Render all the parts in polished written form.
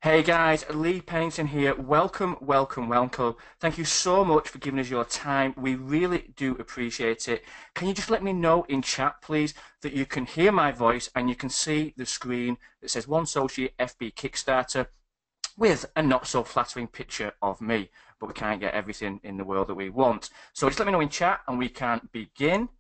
Hey guys, Lee Pennington here. Welcome, welcome, welcome. Thank you so much for giving us your time. We really do appreciate it. Can you just let me know in chat, please, that you can hear my voice and you can see the screen that says OneSoci FB Kickstarter with a not so flattering picture of me, but we can't get everything in the world that we want. So just let me know in chat and we can begin.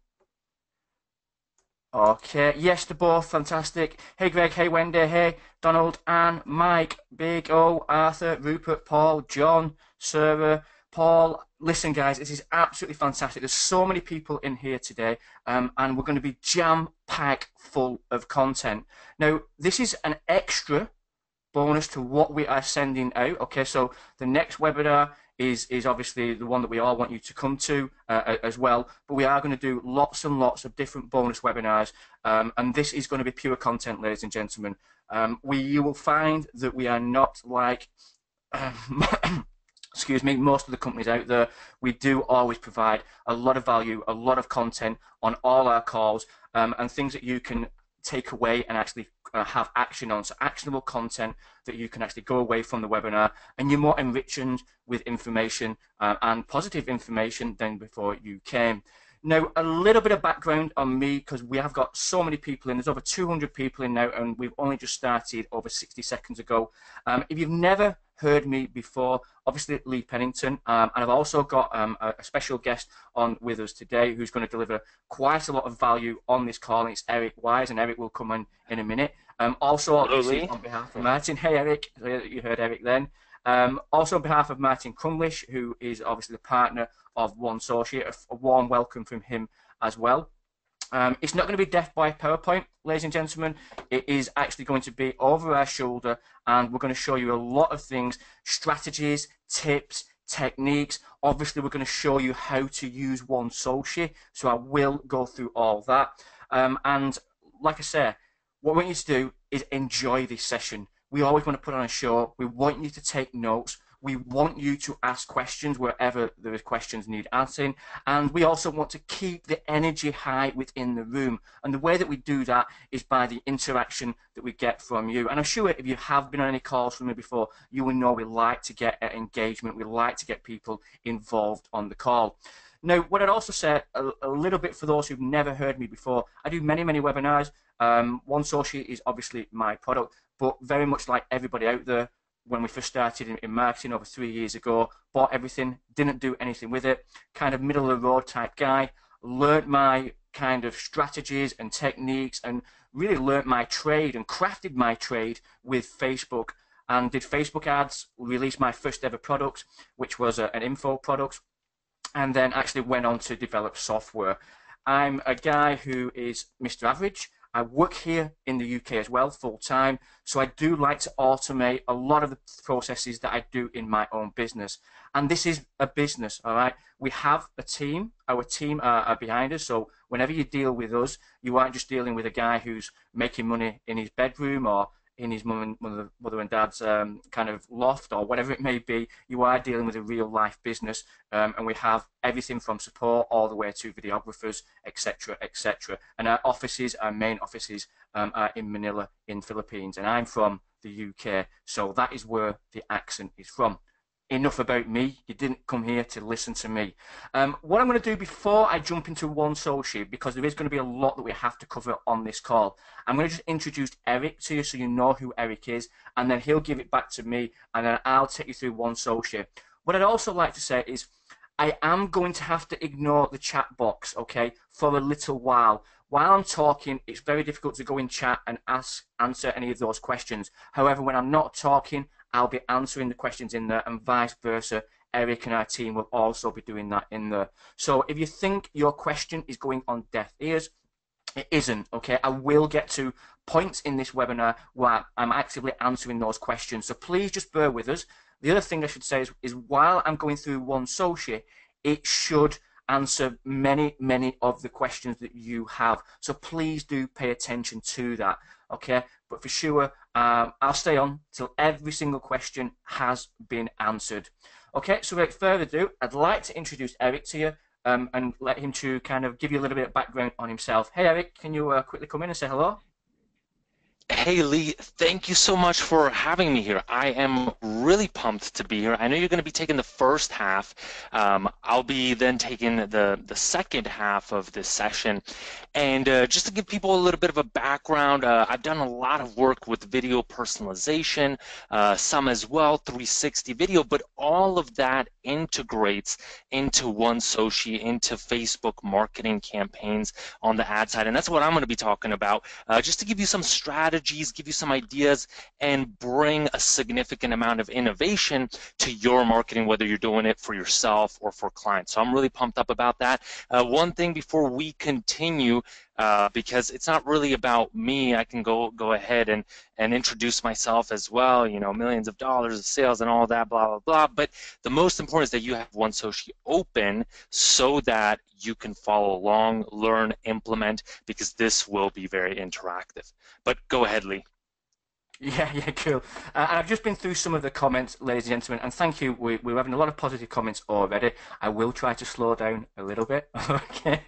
Okay, yes to both, fantastic. Hey Greg, hey Wendy, hey Donald, Anne, Mike, Big O, Arthur, Rupert, Paul, John, Sarah, Paul. Listen, guys, this is absolutely fantastic. There's so many people in here today, and we're going to be jam-packed full of content. Now, this is an extra bonus to what we are sending out. Okay, so the next webinar is obviously the one that we all want you to come to as well, but we are going to do lots and lots of different bonus webinars, and this is going to be pure content, ladies and gentlemen. You will find that we are not like excuse me, most of the companies out there. We do always provide a lot of value, a lot of content on all our calls, and things that you can take away and actually have action on. So actionable content that you can actually go away from the webinar, and you're more enriched with information and positive information than before you came. Now, a little bit of background on me, because we have got so many people in. There's over 200 people in now, and we've only just started over 60 seconds ago. If you've never heard me before, obviously Lee Pennington, and I've also got a special guest on with us today who's going to deliver quite a lot of value on this call, and it's Eric Wise, and Eric will come in a minute. Also, Hello, this is Lee. on behalf of Martin. Hey, Eric, you heard Eric then. Also on behalf of Martin Crumlish, who is obviously the partner of OneSoci, a warm welcome from him as well. It's not going to be death by PowerPoint, ladies and gentlemen. It is actually going to be over our shoulder, and we're going to show you a lot of things, strategies, tips, techniques. Obviously, we're going to show you how to use OneSoci, so I will go through all that. And like I say, what we want you to do is enjoy this session. We always want to put on a show. We want you to take notes. We want you to ask questions wherever there are questions need answering. And we also want to keep the energy high within the room. And the way that we do that is by the interaction that we get from you. And I'm sure if you have been on any calls from me before, you will know we like to get engagement. We like to get people involved on the call. Now, what I'd also say a little bit for those who've never heard me before, I do many, many webinars. OneSoci is obviously my product, but very much like everybody out there, when we first started in marketing over 3 years ago, bought everything, didn't do anything with it, kind of middle of the road type guy, learned my kind of strategies and techniques and really learned my trade and crafted my trade with Facebook and did Facebook ads, released my first ever product, which was an info product, and then actually went on to develop software. I'm a guy who is Mr. Average. I work here in the UK as well, full time, so I do like to automate a lot of the processes that I do in my own business. And this is a business, all right? We have a team. Our team are behind us, so whenever you deal with us, you aren't just dealing with a guy who's making money in his bedroom or in his mother and dad's kind of loft or whatever it may be. You are dealing with a real life business, and we have everything from support all the way to videographers, etc., etc. And our offices, our main offices, are in Manila in Philippines, and I'm from the UK, so that is where the accent is from. Enough about me. You didn't come here to listen to me. What I'm going to do before I jump into OneSoci, because there is going to be a lot that we have to cover on this call, I'm going to just introduce Eric to you so you know who Eric is, and then he'll give it back to me, and then I'll take you through OneSoci. What I'd also like to say is I am going to have to ignore the chat box, okay, for a little while. While I'm talking, it's very difficult to go in chat and answer any of those questions. However, when I'm not talking, I'll be answering the questions in there, and vice versa. Eric and our team will also be doing that in there. So if you think your question is going on deaf ears, it isn't, okay? I will get to points in this webinar where I'm actively answering those questions. So please just bear with us. The other thing I should say is while I'm going through OneSoci, it should answer many, many of the questions that you have. So please do pay attention to that, okay? But for sure, I'll stay on till every single question has been answered. Okay, so without further ado, I'd like to introduce Eric to you and let him to kind of give you a little bit of background on himself. Hey, Eric, can you quickly come in and say hello? Hey Lee, thank you so much for having me here. I am really pumped to be here. I know you're going to be taking the first half. I'll be then taking the second half of this session. And just to give people a little bit of a background, I've done a lot of work with video personalization, some as well, 360 video, but all of that integrates into OneSoci, into Facebook marketing campaigns on the ad side. And that's what I'm going to be talking about, just to give you some strategies, give you some ideas, and bring a significant amount of innovation to your marketing, whether you're doing it for yourself or for clients. So I'm really pumped up about that. One thing before we continue, because it's not really about me. I can go ahead and introduce myself as well. You know, millions of dollars of sales and all that, blah blah blah. But the most important is that you have OneSoci open so that you can follow along, learn, implement, because this will be very interactive. But go ahead, Lee. Yeah, yeah, cool. And I've just been through some of the comments, ladies and gentlemen, and thank you. We're having a lot of positive comments already. I will try to slow down a little bit. Okay.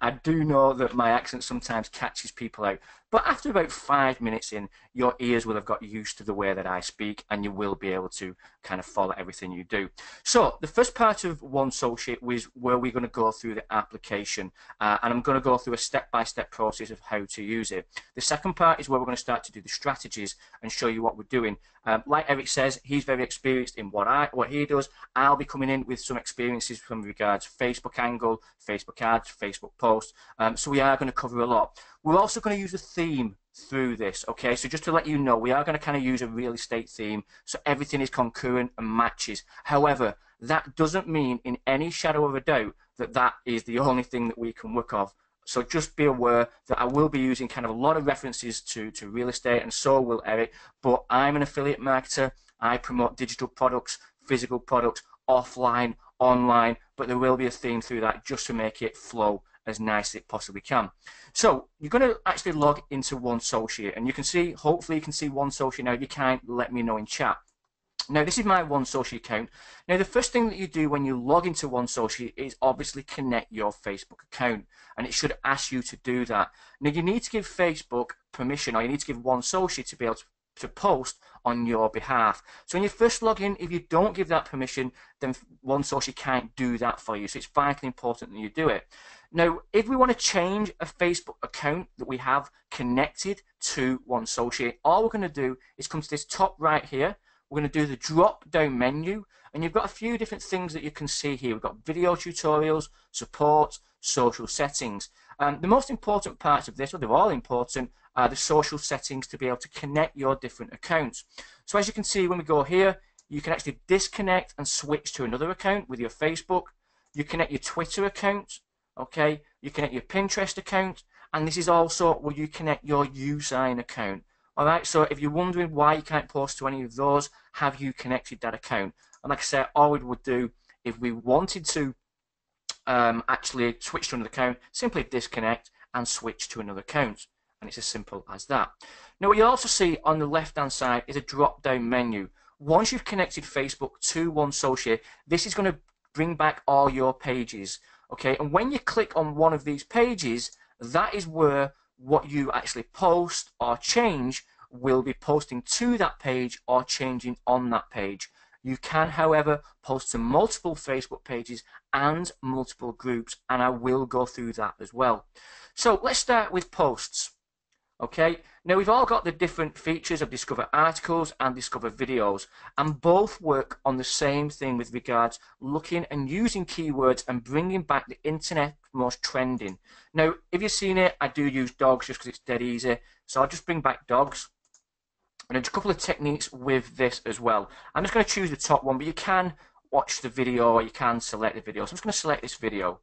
I do know that my accent sometimes catches people out, but after about 5 minutes in, your ears will have got used to the way that I speak, and you will be able to kind of follow everything you do. So the first part of OneSoci was where we're going to go through the application, and I'm going to go through a step-by-step process of how to use it. The second part is where we're going to start to do the strategies and show you what we're doing. Like Eric says, he's very experienced in what he does. I'll be coming in with some experiences from regards Facebook angle, Facebook ads, Facebook posts. So we are going to cover a lot. We're also going to use a theme through this, okay? So just to let you know, we are going to kind of use a real estate theme, so everything is concurrent and matches. However, that doesn't mean in any shadow of a doubt that that is the only thing that we can work off. So just be aware that I will be using kind of a lot of references to real estate, and so will Eric. But I'm an affiliate marketer. I promote digital products, physical products, offline, online. But there will be a theme through that just to make it flow as nice as it possibly can. So you're going to actually log into OneSoci, and you can see, hopefully you can see OneSoci now. If you can't, let me know in chat. Now, this is my OneSoci account. Now, the first thing that you do when you log into OneSoci is obviously connect your Facebook account, and it should ask you to do that. Now, you need to give Facebook permission, or you need to give OneSoci to be able to post on your behalf. So when you first log in, if you don't give that permission, then OneSoci can't do that for you. So it's vitally important that you do it. Now, if we want to change a Facebook account that we have connected to OneSoci, all we're going to do is come to this top right here. We're going to do the drop down menu, and you've got a few different things that you can see here. We've got video tutorials, support, social settings. The most important parts of this, or they're all important, are the social settings to be able to connect your different accounts. So as you can see, when we go here, you can actually disconnect and switch to another account with your Facebook. You connect your Twitter account, okay? You connect your Pinterest account, and this is also where you connect your Usign account. All right, so if you're wondering why you can't post to any of those, have you connected that account? And like I said, all we would do if we wanted to actually switch to another account, simply disconnect and switch to another account. And it's as simple as that. Now, what you also see on the left-hand side is a drop-down menu. Once you've connected Facebook to OneSoci, this is going to bring back all your pages. Okay, and when you click on one of these pages, that is where what you actually post or change will be posting to that page or changing on that page. You can, however, post to multiple Facebook pages and multiple groups, and I will go through that as well. So let's start with posts. Okay, now we've all got the different features of Discover Articles and Discover Videos, and both work on the same thing with regards looking and using keywords and bringing back the internet most trending. Now, if you've seen it, I do use dogs just because it's dead easy, so I'll just bring back dogs. And there's a couple of techniques with this as well. I'm just going to choose the top one, but you can watch the video or you can select the video. So I'm just going to select this video.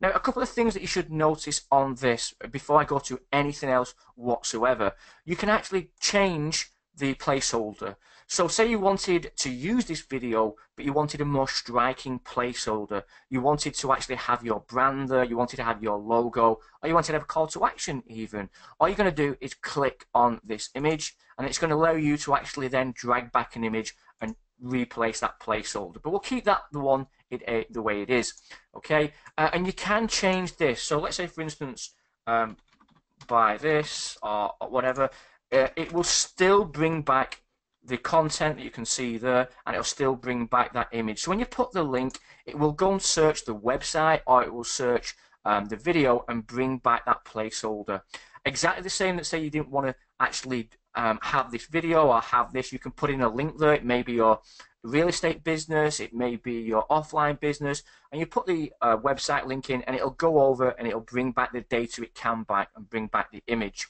Now, a couple of things that you should notice on this before I go to anything else whatsoever. You can actually change the placeholder. So say you wanted to use this video, but you wanted a more striking placeholder. You wanted to actually have your brand there, you wanted to have your logo, or you wanted to have a call to action even. All you're going to do is click on this image, and it's going to allow you to actually then drag back an image and replace that placeholder. But we'll keep that the way it is. Okay, and you can change this. So let's say, for instance, by this or whatever. it will still bring back the content that you can see there, and it'll still bring back that image. So when you put the link, it will go and search the website, or it will search the video and bring back that placeholder. Exactly the same that say you didn't want to actually have this video or have this, you can put in a link there. It may be your real estate business, it may be your offline business, and you put the website link in, and it'll go over and it'll bring back the data it can back and bring back the image.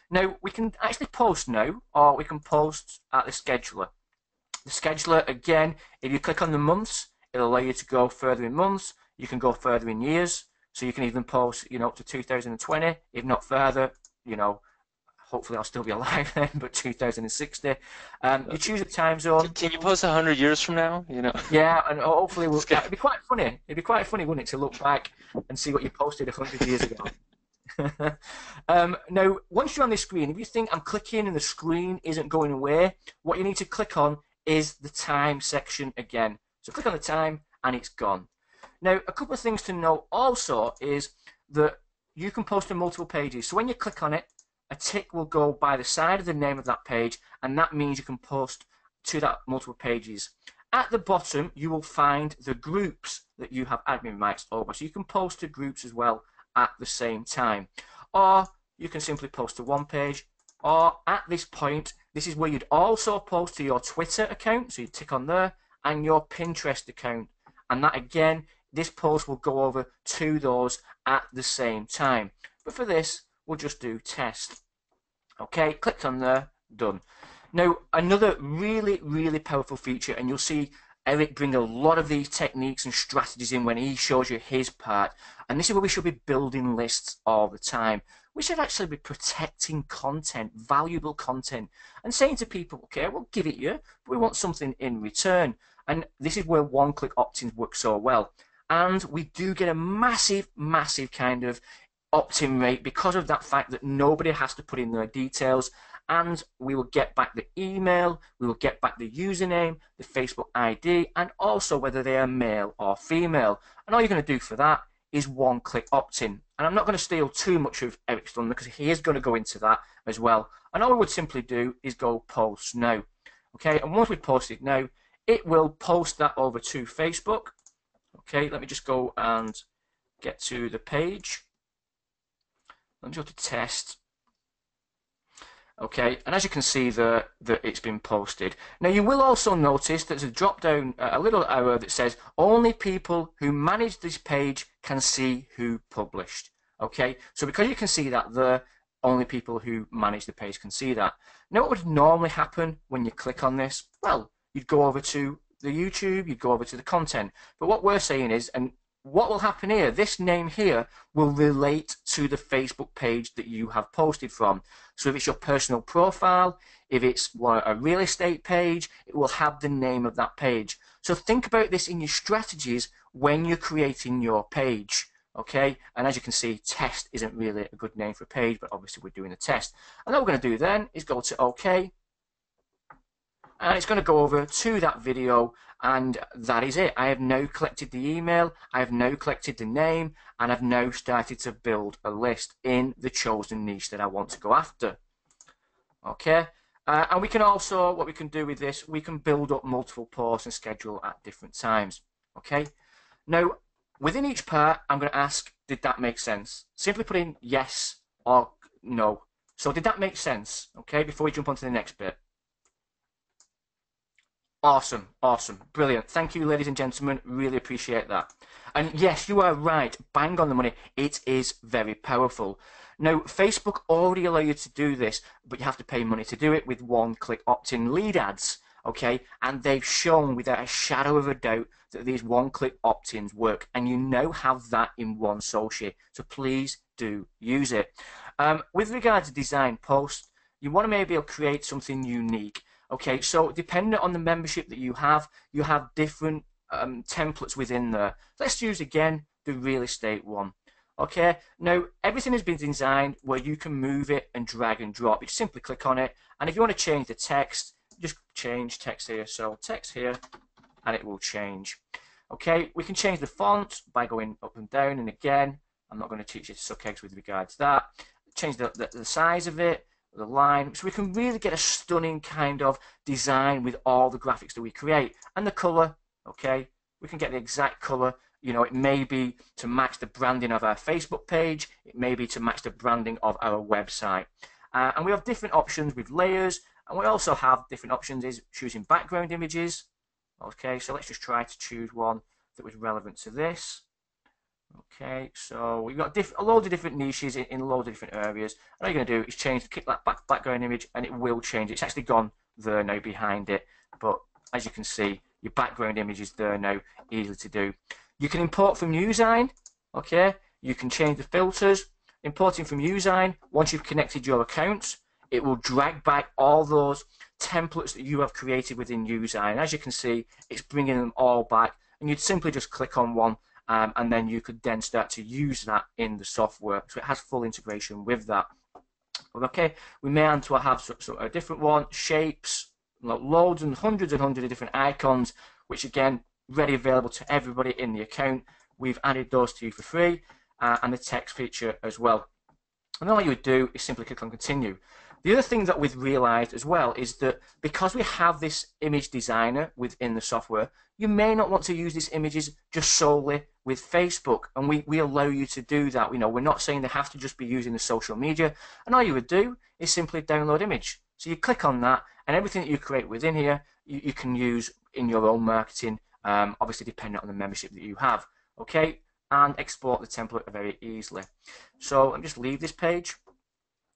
Now, we can actually post now, or we can post at the scheduler. The scheduler, again, if you click on the months, it'll allow you to go further in months. You can go further in years. So you can even post, up to 2020, if not further, hopefully I'll still be alive then, but 2060. You choose a time zone. Can you post 100 years from now? Yeah, and hopefully it'd be quite funny. It'd be quite funny, wouldn't it, to look back and see what you posted 100 years ago. Now, once you're on this screen, if you think I'm clicking and the screen isn't going away, what you need to click on is the time section again. So click on the time and it's gone. Now, a couple of things to note also is that you can post to multiple pages. So when you click on it, a tick will go by the side of the name of that page, and that means you can post to that multiple pages. At the bottom, you will find the groups that you have admin rights over. So you can post to groups as well at the same time. Or you can simply post to one page. Or at this point, this is where you'd also post to your Twitter account. So you tick on there, and your Pinterest account. And that again, this post will go over to those at the same time. But for this, we'll just do test. Okay, clicked on there, done. Now, another really, really powerful feature, and you'll see Eric bring a lot of these techniques and strategies in when he shows you his part. And this is where we should be building lists all the time. We should actually be protecting content, valuable content, and saying to people, okay, we'll give it you, but we want something in return. And this is where one-click opt-ins work so well. And we do get a massive, massive kind of opt-in rate because of that fact that nobody has to put in their details, and we will get back the email, we will get back the username, the Facebook ID, and also whether they are male or female. And all you're going to do for that is one-click opt-in. And I'm not going to steal too much of Eric's thunder because he is going to go into that as well. And all we would simply do is go post now. Okay, and once we post it now, it will post that over to Facebook. Okay, let me just go and get to the page. Let me go to test. Okay, and as you can see there, that it's been posted. Now you will also notice there's a drop down, a little arrow that says only people who manage this page can see who published. Okay, so because you can see that there, only people who manage the page can see that. Now what would normally happen when you click on this? Well, you'd go over to the YouTube, you'd go over to the content. But what we're saying is, and what will happen here, this name here will relate to the Facebook page that you have posted from. So if it's your personal profile, if it's a real estate page, it will have the name of that page. So think about this in your strategies when you're creating your page. Okay, and as you can see, test isn't really a good name for a page, but obviously we're doing a test. And what we're going to do then is go to OK. And it's going to go over to that video, and that is it. I have now collected the email, I have now collected the name, and I've now started to build a list in the chosen niche that I want to go after. Okay, and we can also, what we can do with this, we can build up multiple posts and schedule at different times. Okay, now within each part, I'm going to ask, did that make sense? Simply put in yes or no. So did that make sense? Okay, before we jump on to the next bit. Awesome, awesome, brilliant. Thank you, ladies and gentlemen. Really appreciate that. And yes, you are right. Bang on the money. It is very powerful. Now, Facebook already allow you to do this, but you have to pay money to do it with one-click opt-in lead ads. Okay, and they've shown without a shadow of a doubt that these one-click opt-ins work, and you now have that in OneSoci. So please do use it. With regard to design posts, you want to maybe create something unique. Okay, so depending on the membership that you have different templates within there. Let's use again the real estate one. Okay, now everything has been designed where you can move it and drag and drop. You just simply click on it, and if you want to change the text, just change text here. So text here, and it will change. Okay, we can change the font by going up and down, and again, I'm not going to teach you SUCKEGGS with regards to that. Change the size of it. the line, so we can really get a stunning kind of design with all the graphics that we create. And the color, okay, we can get the exact color. You know, it may be to match the branding of our Facebook page, it may be to match the branding of our website. And we have different options with layers, and we also have different options is choosing background images. Okay, so let's just try to choose one that was relevant to this. Okay, so we've got a load of different niches in loads of different areas. And all you're going to do is click that background image, and it will change. It's actually gone there now behind it. But as you can see, your background image is there now, easy to do. You can import from Usign. Okay, you can change the filters. Importing from Usign, once you've connected your accounts, it will drag back all those templates that you have created within Usign. As you can see, it's bringing them all back, and you'd simply just click on one. And then you could then start to use that in the software. So it has full integration with that. Okay, we may want to have a different one, shapes, loads and hundreds of different icons, which again, ready available to everybody in the account. We've added those to you for free, and the text feature as well. And all you would do is simply click on continue. The other thing that we've realized as well is that because we have this image designer within the software, you may not want to use these images just solely with Facebook, and we allow you to do that. You know, we're not saying they have to just be using the social media, and all you would do is simply download image. So you click on that, and everything that you create within here, you can use in your own marketing, obviously depending on the membership that you have. Okay, and export the template very easily. So let me just leave this page.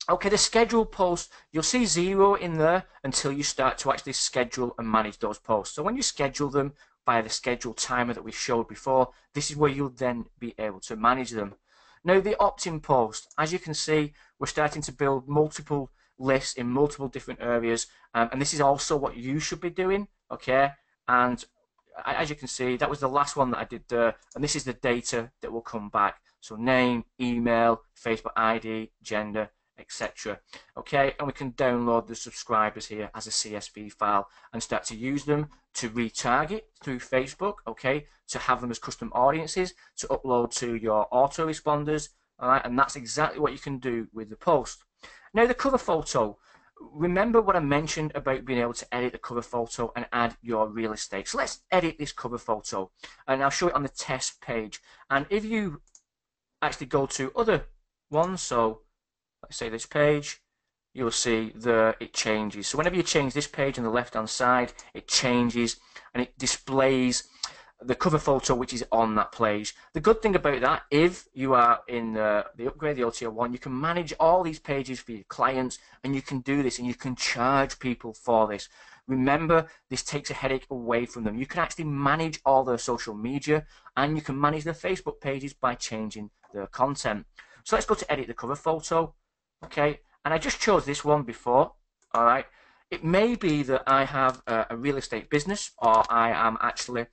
Okay, the schedule post, you'll see 0 in there until you start to actually schedule and manage those posts. So when you schedule them by the schedule timer that we showed before, this is where you'll then be able to manage them. Now the opt-in post, as you can see, we're starting to build multiple lists in multiple different areas, and this is also what you should be doing, okay? And as you can see, that was the last one that I did there, and this is the data that will come back. So name, email, Facebook ID, gender, etc. Okay, and we can download the subscribers here as a CSV file and start to use them to retarget through Facebook, okay, to have them as custom audiences, to upload to your autoresponders, all right, and that's exactly what you can do with the post. Now the cover photo, remember what I mentioned about being able to edit the cover photo and add your real estate. So let's edit this cover photo, and I'll show it on the test page. And if you actually go to other ones, so let's say this page, you'll see there it changes. So whenever you change this page on the left hand side, it changes and it displays the cover photo which is on that page. The good thing about that, if you are in the upgrade, the OTO1, you can manage all these pages for your clients, and you can do this and you can charge people for this. Remember, this takes a headache away from them. You can actually manage all their social media, and you can manage their Facebook pages by changing their content. So let's go to edit the cover photo. Okay, and I just chose this one before. All right, it may be that I have a real estate business, or I am actually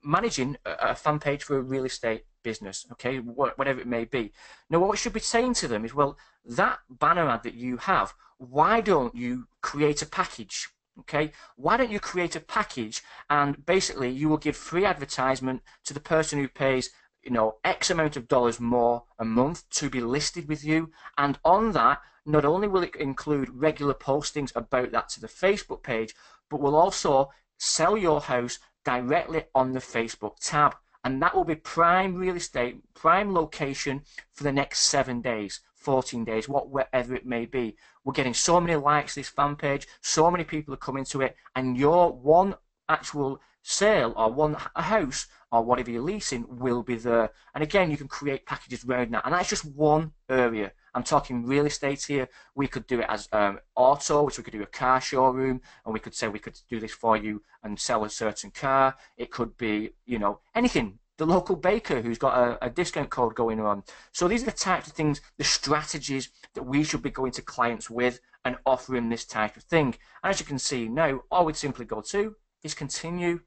managing a fan page for a real estate business, okay, whatever it may be. Now what we should be saying to them is, well, that banner ad that you have, why don't you create a package? Okay, why don't you create a package, and basically you will give free advertisement to the person who pays, you know, X amount of dollars more a month to be listed with you, and on that, not only will it include regular postings about that to the Facebook page, but will also sell your house directly on the Facebook tab, and that will be prime real estate, prime location for the next 7 days, 14 days, whatever it may be. We're getting so many likes to this fan page, so many people are coming to it, and your one actual sale or a house or whatever you're leasing will be there. And again, you can create packages around that, and that's just one area. I'm talking real estate here. We could do it as auto, which we could do a car showroom, and we could say we could do this for you and sell a certain car. It could be, you know, anything. The local baker who's got a discount code going on. So these are the types of things, the strategies that we should be going to clients with and offering this type of thing. And as you can see now, all we'd simply go to is continue,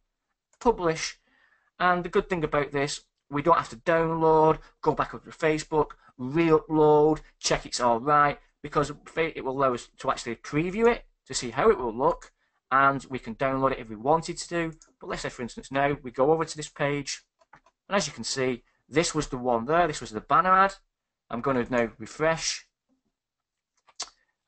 publish, and the good thing about this, we don't have to download, go back up to Facebook, re-upload, check it's all right, because it will allow us to actually preview it to see how it will look, and we can download it if we wanted to do. But let's say, for instance, now we go over to this page, and as you can see, this was the one there, this was the banner ad. I'm going to now refresh,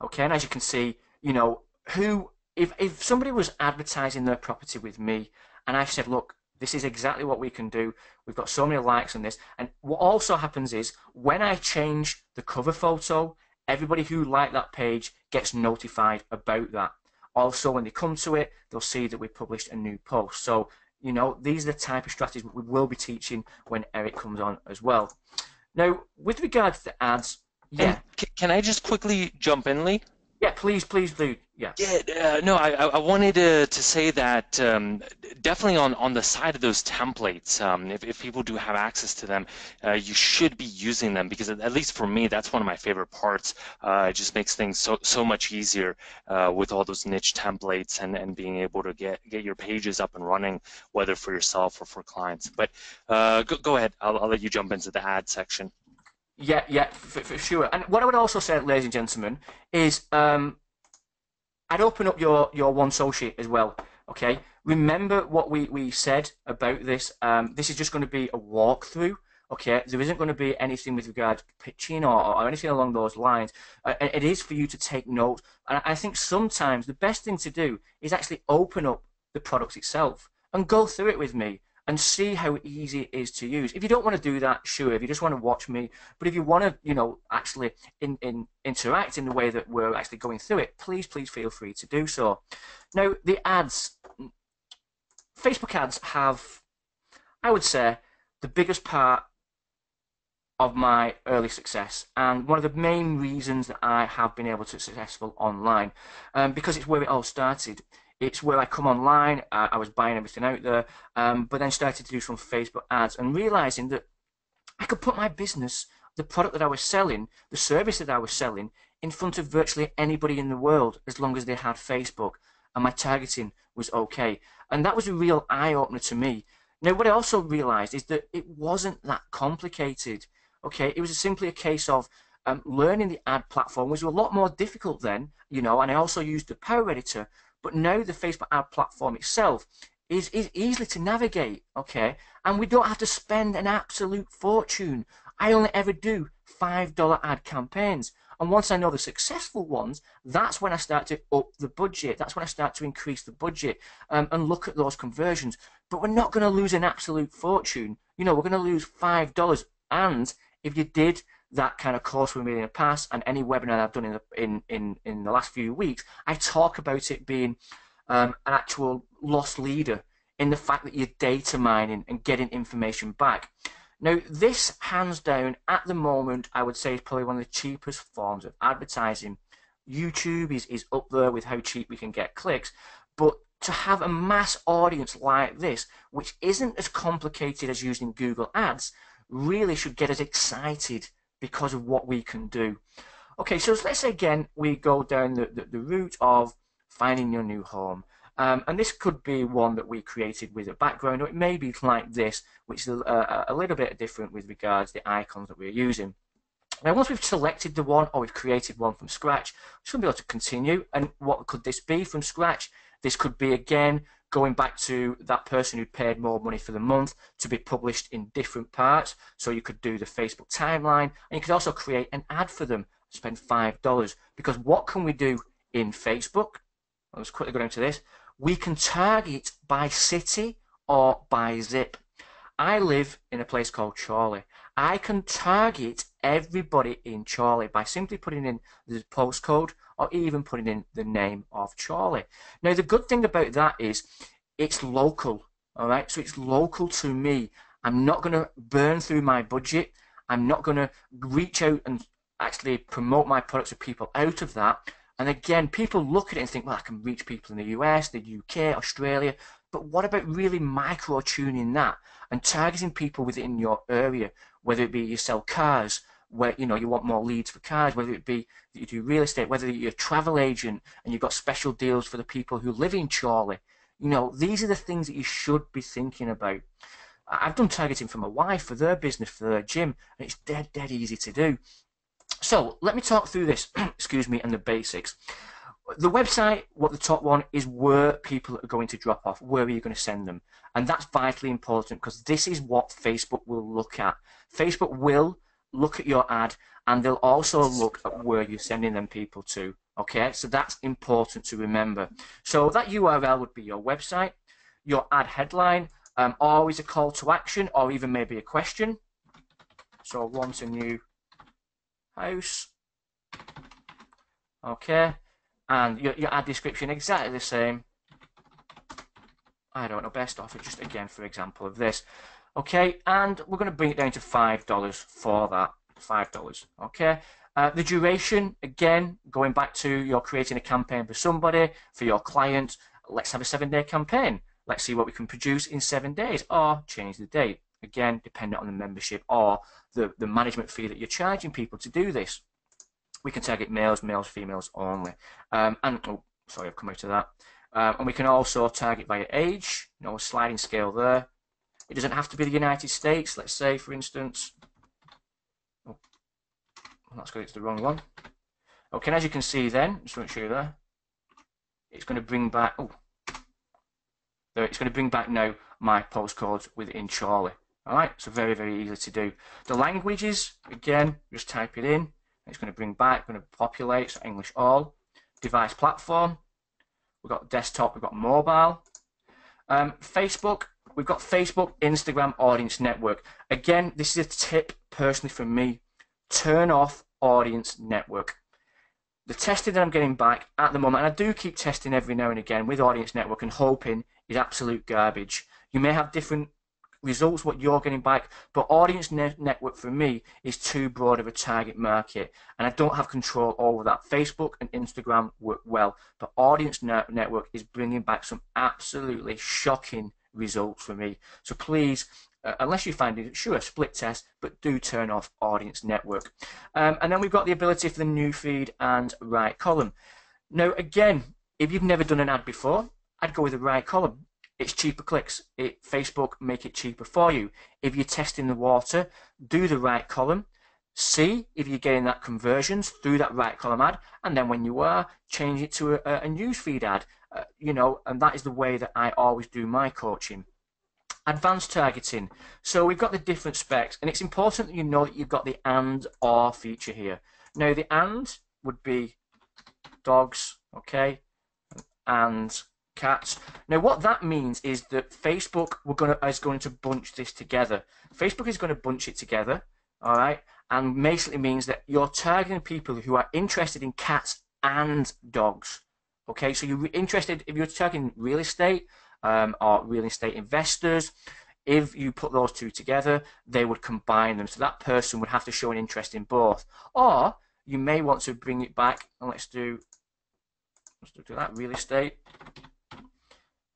Okay, and as you can see, you know, who if somebody was advertising their property with me and I said, look, this is exactly what we can do. We've got so many likes on this. And what also happens is when I change the cover photo, everybody who liked that page gets notified about that. Also, when they come to it, they'll see that we published a new post. So, you know, these are the type of strategies we will be teaching when Eric comes on as well. Now, with regards to ads, And yeah, can I just quickly jump in, Lee? yeah, please do, yeah. Yeah, no, I wanted to say that definitely on the side of those templates, if people do have access to them, you should be using them because at least for me, that's one of my favorite parts. It just makes things so much easier with all those niche templates and being able to get your pages up and running, whether for yourself or for clients. But go ahead, I'll let you jump into the ad section. Yeah, for sure. And what I would also say, ladies and gentlemen, is I'd open up your OneSoci as well. Okay, remember what we said about this. This is just going to be a walkthrough. Okay, there isn't going to be anything with regard to pitching or anything along those lines. It is for you to take note. And I think sometimes the best thing to do is actually open up the product itself and go through it with me and see how easy it is to use. If you don't want to do that, sure. If you just want to watch me, but if you want to, you know, actually interact in the way that we're actually going through it, please feel free to do so. Now, the ads, Facebook ads have, I would say, the biggest part of my early success and one of the main reasons that I have been able to be successful online, because it's where it all started. It's where I come online, I was buying everything out there, but then started to do some Facebook ads and realizing that I could put my business, the product that I was selling, the service that I was selling, in front of virtually anybody in the world as long as they had Facebook and my targeting was okay. And that was a real eye-opener to me. Now, what I also realized is that it wasn't that complicated. Okay, it was simply a case of learning the ad platform was a lot more difficult then, you know, and I also used the Power Editor, but now the Facebook ad platform itself is easily to navigate, okay, and we don't have to spend an absolute fortune. I only ever do $5 ad campaigns. And once I know the successful ones, that's when I start to up the budget. That's when I start to increase the budget and look at those conversions. But we're not going to lose an absolute fortune. You know, we're going to lose $5. And if you did that kind of course with me in the past and any webinar I've done in the last few weeks, I talk about it being an actual lost leader in the fact that you're data mining and getting information back. Now, this, hands down, at the moment, I would say is probably one of the cheapest forms of advertising. YouTube is up there with how cheap we can get clicks, but to have a mass audience like this, which isn't as complicated as using Google Ads, really should get us excited because of what we can do. Okay, so let's say again we go down the route of finding your new home. And this could be one that we created with a background, or it may be like this, which is a little bit different with regards to the icons that we're using. Now, once we've selected the one, or we've created one from scratch, we should be able to continue. And what could this be from scratch? This could be, again, going back to that person who paid more money for the month to be published in different parts. So you could do the Facebook timeline, and you could also create an ad for them, spend $5. Because what can we do in Facebook? Let's quickly go down to this. We can target by city or by zip. I live in a place called Chorley. I can target everybody in Chorley by simply putting in the postcode or even putting in the name of Chorley. Now, the good thing about that is it's local, all right? So it's local to me. I'm not going to burn through my budget. I'm not going to reach out and actually promote my products to people out of that. And again, people look at it and think, well, I can reach people in the US, the UK, Australia. But what about really micro-tuning that and targeting people within your area, whether it be you sell cars, where you know you want more leads for cars, whether it be that you do real estate, whether you're a travel agent and you've got special deals for the people who live in Chorley. You know, these are the things that you should be thinking about. I've done targeting for my wife, for their business, for their gym, and it's dead easy to do. So let me talk through this, excuse me, and the basics. The website, what the top one is, where people are going to drop off. Where are you going to send them? And that's vitally important because this is what Facebook will look at. Facebook will look at your ad, and they'll also look at where you're sending them people to. Okay, so that's important to remember. So that URL would be your website, your ad headline, always a call to action, or even maybe a question. So want a new house. Okay, and your ad description exactly the same. I don't know, best offer, just again for example of this. Okay, and we're going to bring it down to $5 for that. $5. Okay. The duration, again, going back to you're creating a campaign for somebody, for your client. Let's have a 7-day campaign. Let's see what we can produce in 7 days, or change the date. Again, dependent on the membership or the management fee that you're charging people to do this. We can target males, females only. And oh, sorry, I've come out of that. And we can also target by age, a sliding scale there. It doesn't have to be the United States. Let's say, for instance, oh, that's good, it's the wrong one. Okay, as you can see then, just want to show you there, it's going to bring back, there, it's going to bring back now my postcodes within Chorley. Alright, so very, very easy to do. The languages, again, just type it in. It's going to bring back, going to populate, so English all. Device platform. We've got desktop, we've got mobile. Facebook, we've got Facebook, Instagram, Audience Network. Again, this is a tip personally from me. Turn off Audience Network. The testing that I'm getting back at the moment, and I do keep testing every now and again with Audience Network and hoping, is absolute garbage. You may have different results what you're getting back, but Audience Network for me is too broad of a target market, and I don't have control over that. Facebook and Instagram work well, but Audience Network is bringing back some absolutely shocking results for me. So please, unless you find it, sure, split test, but do turn off Audience Network. And then we've got the ability for the new feed and right column. Now again, if you've never done an ad before, I'd go with the right column. It's cheaper clicks. Facebook make it cheaper for you. If you're testing the water, do the right column. See if you're getting that conversions through that right column ad, and then when you are, change it to a newsfeed ad. And that is the way that I always do my coaching. Advanced targeting. So we've got the different specs, and it's important that you know that you've got the and or feature here. Now the and would be dogs, okay, and cats. Now what that means is that Facebook is going to bunch this together. Facebook is going to bunch it together, all right, and basically means that you're targeting people who are interested in cats and dogs. Okay, so you're interested, if you're targeting real estate or real estate investors, if you put those two together, they would combine them. So that person would have to show an interest in both. Or you may want to bring it back, and let's do that, real estate.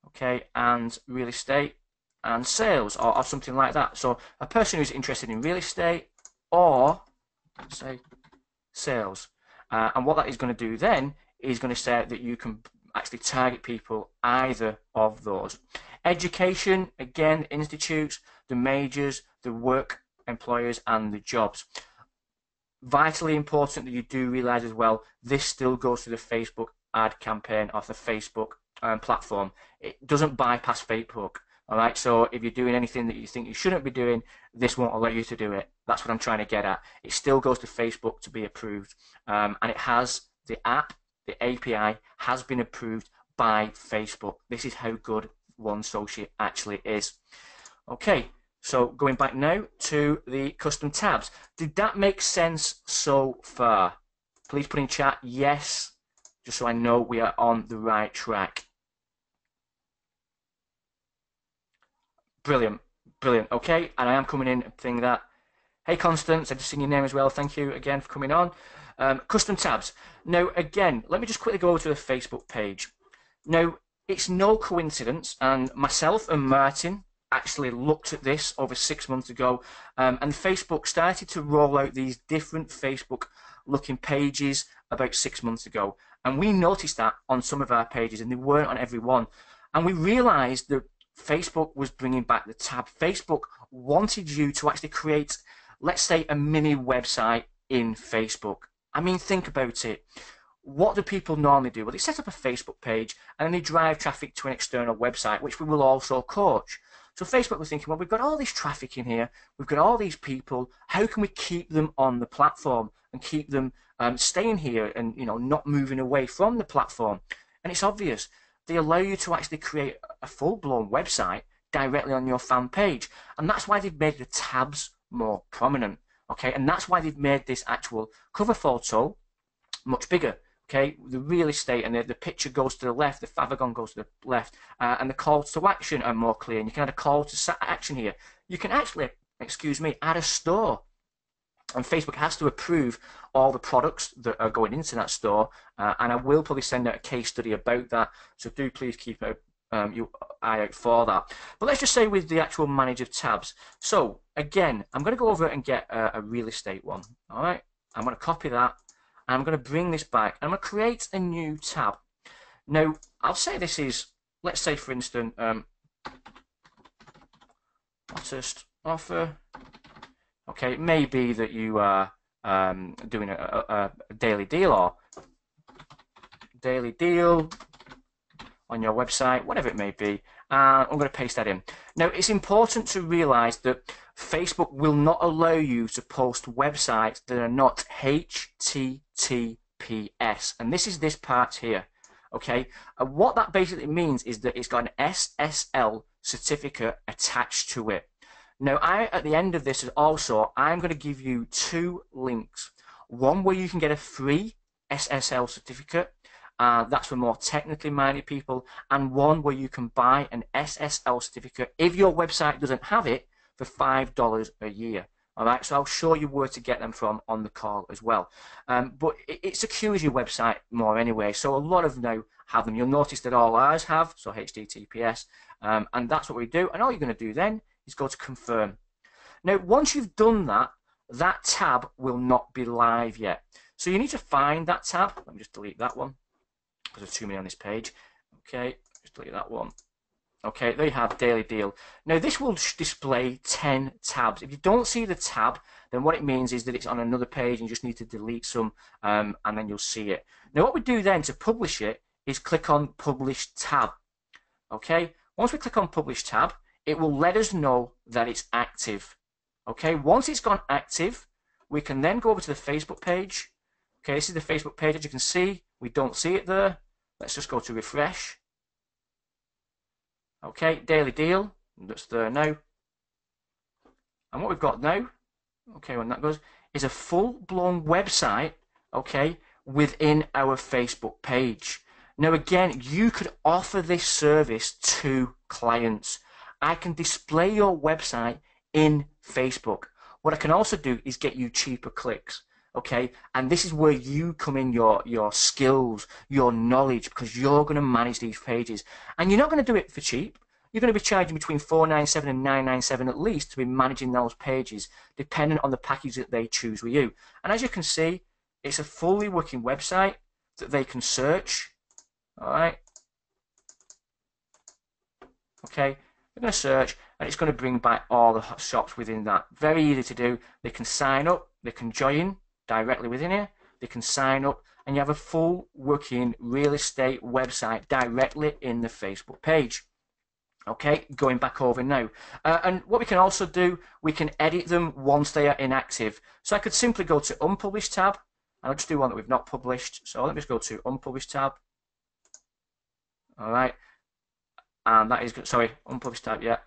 Okay, and real estate and sales, or something like that. So a person who's interested in real estate or, let's say, sales. And what that is going to do then is going to say that you can actually target people either of those. Education, again, institutes, the majors, the work employers, and the jobs. Vitally important that you do realize as well, this still goes to the Facebook ad campaign of the Facebook platform. It doesn't bypass Facebook. All right, so if you're doing anything that you think you shouldn't be doing, this won't allow you to do it. That's what I'm trying to get at. It still goes to Facebook to be approved, and it has the app, the API has been approved by Facebook. This is how good OneSoci actually is. Okay, so going back now to the custom tabs. Did that make sense so far? Please put in chat yes, just so I know we are on the right track. Brilliant, brilliant. Okay, and I am coming in and thinking that. Hey Constance, I've just seen your name as well. Thank you again for coming on. Custom tabs. Now again, let me just quickly go over to the Facebook page. Now, it's no coincidence, and myself and Martin actually looked at this over 6 months ago, and Facebook started to roll out these different Facebook looking pages about 6 months ago, and we noticed that on some of our pages, and they weren't on every one, and we realized that Facebook was bringing back the tab. Facebook wanted you to actually create, let's say, a mini website in Facebook. I mean, think about it. What do people normally do? Well, they set up a Facebook page and then they drive traffic to an external website, which we will also coach. So Facebook was thinking, well, we've got all this traffic in here, we've got all these people, how can we keep them on the platform and keep them staying here and not moving away from the platform? And it's obvious. They allow you to actually create a full-blown website directly on your fan page. And that's why they've made the tabs more prominent. Okay, and that's why they've made this actual cover photo much bigger. Okay, the real estate and the picture goes to the left, the favicon goes to the left, and the calls to action are more clear. And you can add a call to action here. You can actually, excuse me, add a store. And Facebook has to approve all the products that are going into that store. And I will probably send out a case study about that. So do please keep your eye out for that. But let's just say with the actual manage of tabs. So again, I'm going to go over and get a real estate one. All right, I'm going to copy that. I'm going to bring this back. I'm going to create a new tab. Now, I'll say this is, let's say for instance, hottest offer. Okay, it may be that you are doing a daily deal or daily deal on your website, whatever it may be. I'm going to paste that in. Now, it's important to realize that Facebook will not allow you to post websites that are not HTTPS. And this is this part here. Okay, what that basically means is that it's got an SSL certificate attached to it. Now, at the end of this also, I'm going to give you 2 links. One where you can get a free SSL certificate. That's for more technically minded people. And one where you can buy an SSL certificate if your website doesn't have it for $5 a year. All right, so I'll show you where to get them from on the call as well. But it secures your website more anyway. So a lot of now have them. You'll notice that all ours have, so HTTPS. And that's what we do. And all you're going to do then is go to confirm. Now, once you've done that, that tab will not be live yet. So you need to find that tab. Let me just delete that one because there's too many on this page. Okay, just delete that one. Okay, there you have daily deal. Now, this will display 10 tabs. If you don't see the tab, then what it means is that it's on another page and you just need to delete some and then you'll see it. Now, what we do then to publish it is click on Publish Tab. Okay, once we click on Publish Tab, it will let us know that it's active. Okay, once it's gone active, we can then go over to the Facebook page. Okay, this is the Facebook page. As you can see, we don't see it there. Let's just go to refresh. Okay, daily deal, that's there now. And what we've got now, okay, when that goes, is a full-blown website, okay, within our Facebook page. Now again, you could offer this service to clients. I can display your website in Facebook. What I can also do is get you cheaper clicks. Okay, and this is where you come in, your skills, your knowledge, because you're going to manage these pages. And you're not going to do it for cheap. You're going to be charging between $4.97 and $9.97 at least to be managing those pages, depending on the package that they choose with you. And as you can see, it's a fully working website that they can search. All right. Okay, they're going to search, and it's going to bring back all the shops within that. Very easy to do. They can sign up. They can join directly within here. They can sign up, and you have a full working real estate website directly in the Facebook page. Okay, going back over now. And what we can also do, we can edit them once they are inactive. So I could simply go to Unpublished tab, and I'll just do one that we've not published. So let me just go to Unpublished tab. All right, and that is, sorry, Unpublished tab, yeah.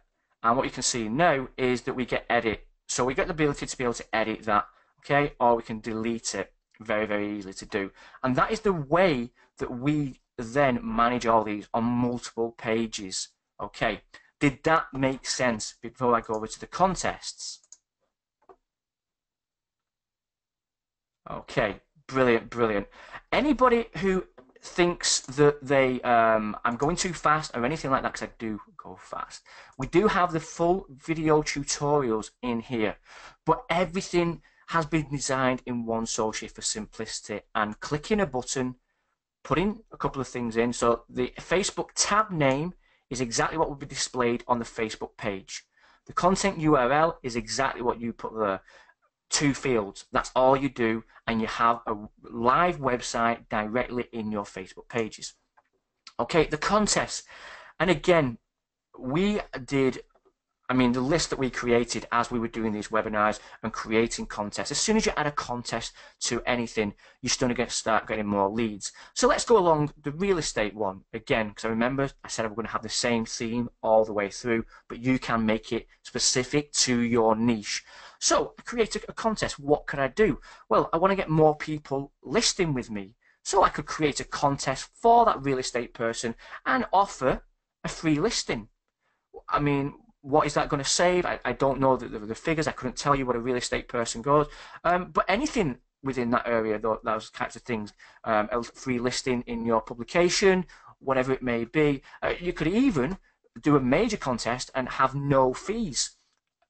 And what you can see now is that we get edit. So we get the ability to be able to edit that. Okay, or we can delete it. Very, very easily to do. And that is the way that we then manage all these on multiple pages. Okay, did that make sense before I go over to the contests? Okay, brilliant, brilliant. Anybody who thinks that I'm going too fast or anything like that, because I do go fast, we do have the full video tutorials in here, but everything has been designed in OneSoci for simplicity, and clicking a button, putting a couple of things in. So the Facebook tab name is exactly what will be displayed on the Facebook page. The content URL is exactly what you put there. 2 fields, that's all you do, and you have a live website directly in your Facebook pages. Okay, the contest, and again, we did I mean, the list that we created as we were doing these webinars and creating contests, as soon as you add a contest to anything, you're still going to start getting more leads. So let's go along the real estate one again, because I remember I said we're going to have the same theme all the way through, but you can make it specific to your niche. So I created a contest. What could I do? Well, I want to get more people listing with me. So I could create a contest for that real estate person and offer a free listing. I mean, what is that going to save? I don't know the figures. I couldn't tell you what a real estate person goes. But anything within that area, those types of things, a free listing in your publication, whatever it may be. You could even do a major contest and have no fees.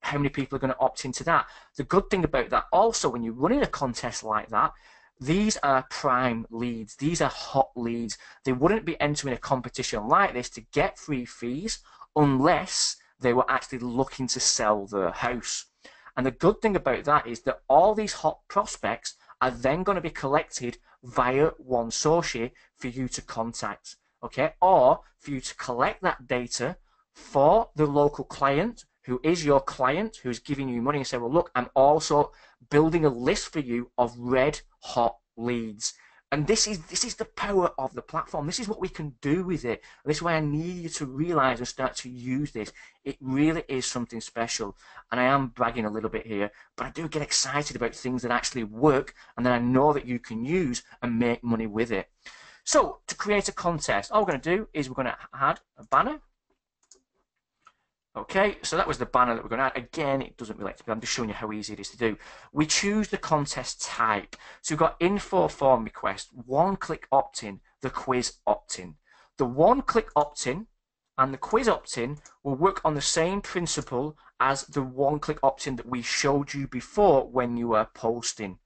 How many people are going to opt into that? The good thing about that also, when you're running a contest like that, these are prime leads. These are hot leads. They wouldn't be entering a competition like this to get free fees unless they were actually looking to sell their house. And the good thing about that is that all these hot prospects are then going to be collected via OneSoci for you to contact, okay? Or for you to collect that data for the local client who is your client, who's giving you money, and say, well, look, I'm also building a list for you of red hot leads. And this is the power of the platform. This is what we can do with it. And this is why I need you to realize and start to use this. It really is something special. And I am bragging a little bit here, but I do get excited about things that actually work and that I know that you can use and make money with it. So to create a contest, all we're going to do is we're going to add a banner. Okay, so that was the banner that we're going to add. Again, it doesn't relate to me. I'm just showing you how easy it is to do. We choose the contest type. So we've got info form request, one-click opt-in, the quiz opt-in. The one-click opt-in and the quiz opt-in will work on the same principle as the one-click opt-in that we showed you before when you were posting.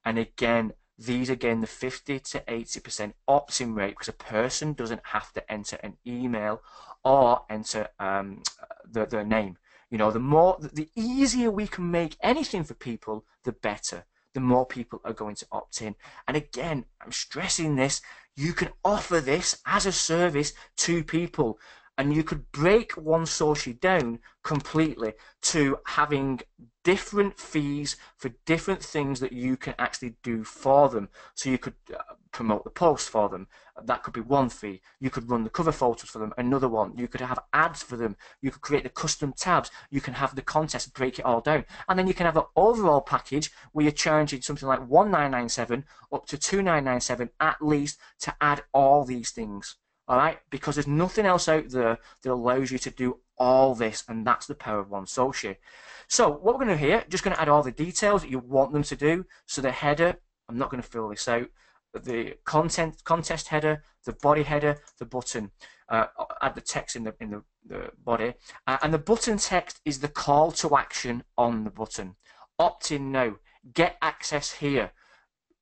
And again, these again, the 50 to 80% opt-in rate, because a person doesn't have to enter an email or enter their name. You know, the easier we can make anything for people, the better. The more people are going to opt in. And again, I'm stressing this, you can offer this as a service to people. And you could break OneSoci down completely to having different fees for different things that you can actually do for them. So you could promote the post for them. That could be one fee. You could run the cover photos for them, another one. You could have ads for them. You could create the custom tabs. You can have the contest, break it all down. And then you can have an overall package where you're charging something like $1997 up to $2997 at least to add all these things. All right, because there's nothing else out there that allows you to do all this, and that's the power of OneSoci. So what we're going to do here, just going to add all the details that you want them to do. So the header, I'm not going to fill this out. The contest header, the body header, the button. Add the text in the body, and the button text is the call to action on the button. Opt in now. Get access here.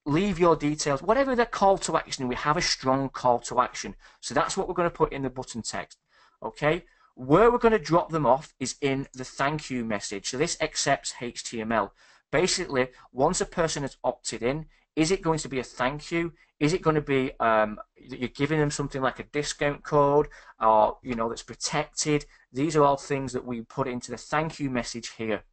Leave your details, whatever the call to action, we have a strong call to action. So that's what we're going to put in the button text. Okay, where we're going to drop them off is in the thank you message. So this accepts HTML. Basically, once a person has opted in, is it going to be a thank you? Is it going to be you're giving them something like a discount code, or that's protected? These are all things that we put into the thank you message here.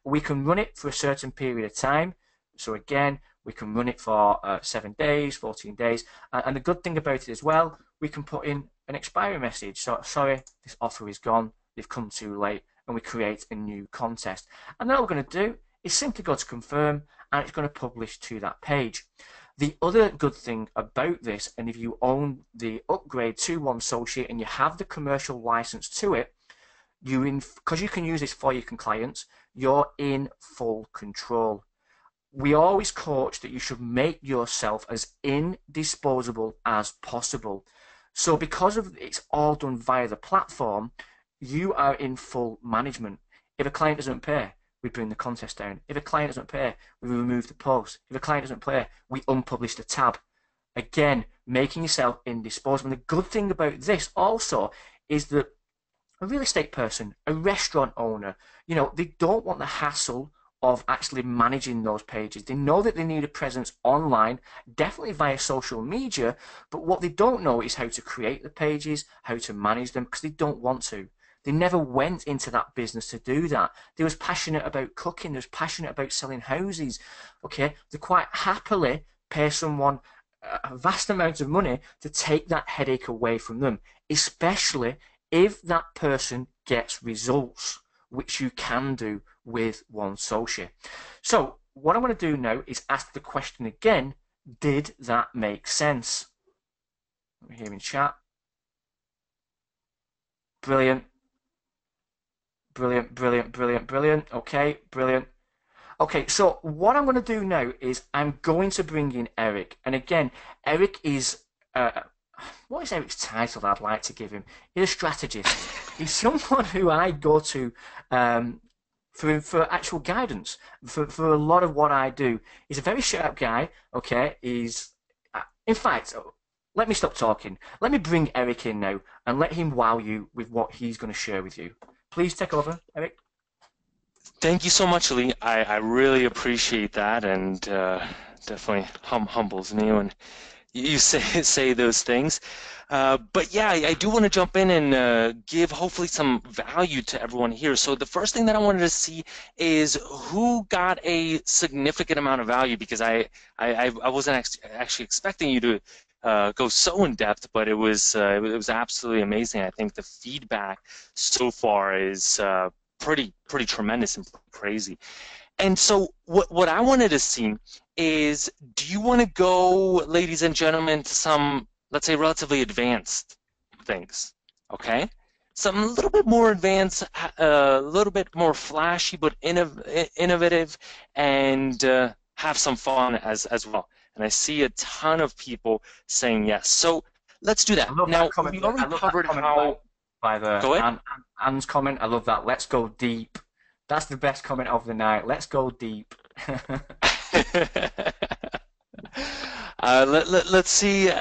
We can run it for a certain period of time. So again, we can run it for 7 days, 14 days. And the good thing about it as well, we can put in an expiry message. So, sorry, this offer is gone. They've come too late. And we create a new contest. And then all we're going to do is simply go to confirm, and it's going to publish to that page. The other good thing about this, and if you own the upgrade to OneSoci and you have the commercial license to it, because you can use this for your clients, you're in full control. We always coach that you should make yourself as indisposable as possible. So because of it's all done via the platform, you are in full management. If a client doesn't pay, we bring the contest down. If a client doesn't pay, we remove the post. If a client doesn't pay, we unpublish the tab. Again, making yourself indisposable. And the good thing about this also is that a real estate person, a restaurant owner, they don't want the hassle of actually managing those pages. They know that they need a presence online, definitely via social media, but what they don't know is how to create the pages, how to manage them, because they don't want to. They never went into that business to do that. They was passionate about cooking. They was passionate about selling houses. Okay, they quite happily pay someone a vast amount of money to take that headache away from them, especially if that person gets results, which you can do with OneSoci. So what I want to do now is ask the question again, did that make sense? Let me hear in chat. Brilliant. Brilliant, brilliant, brilliant, brilliant. Okay, brilliant. Okay, so what I'm going to do now is I'm going to bring in Eric. And again, Eric is, what is Eric's title that I'd like to give him? He's a strategist. He's someone who I go to for actual guidance, for a lot of what I do. He's a very sharp guy, okay? In fact, let me stop talking. Let me bring Eric in now and let him wow you with what he's going to share with you. Please take over, Eric. Thank you so much, Lee. I really appreciate that, and definitely humbles me when you say those things. But yeah, I do want to jump in and give hopefully some value to everyone here. So the first thing that I wanted to see is who got a significant amount of value, because I wasn't actually expecting you to go so in depth, but it was absolutely amazing. I think the feedback so far is pretty tremendous and crazy. And so what I wanted to see is, do you want to go, ladies and gentlemen, to some, let's say, relatively advanced things, okay? Some a little bit more advanced, a little bit more flashy, but innovative, and have some fun as well. And I see a ton of people saying yes. So let's do that. I love Now, that comment. we already I love that covered comment how... by the Go ahead. Anne's comment. I love that. Let's go deep. That's the best comment of the night. Let's go deep. Let's see.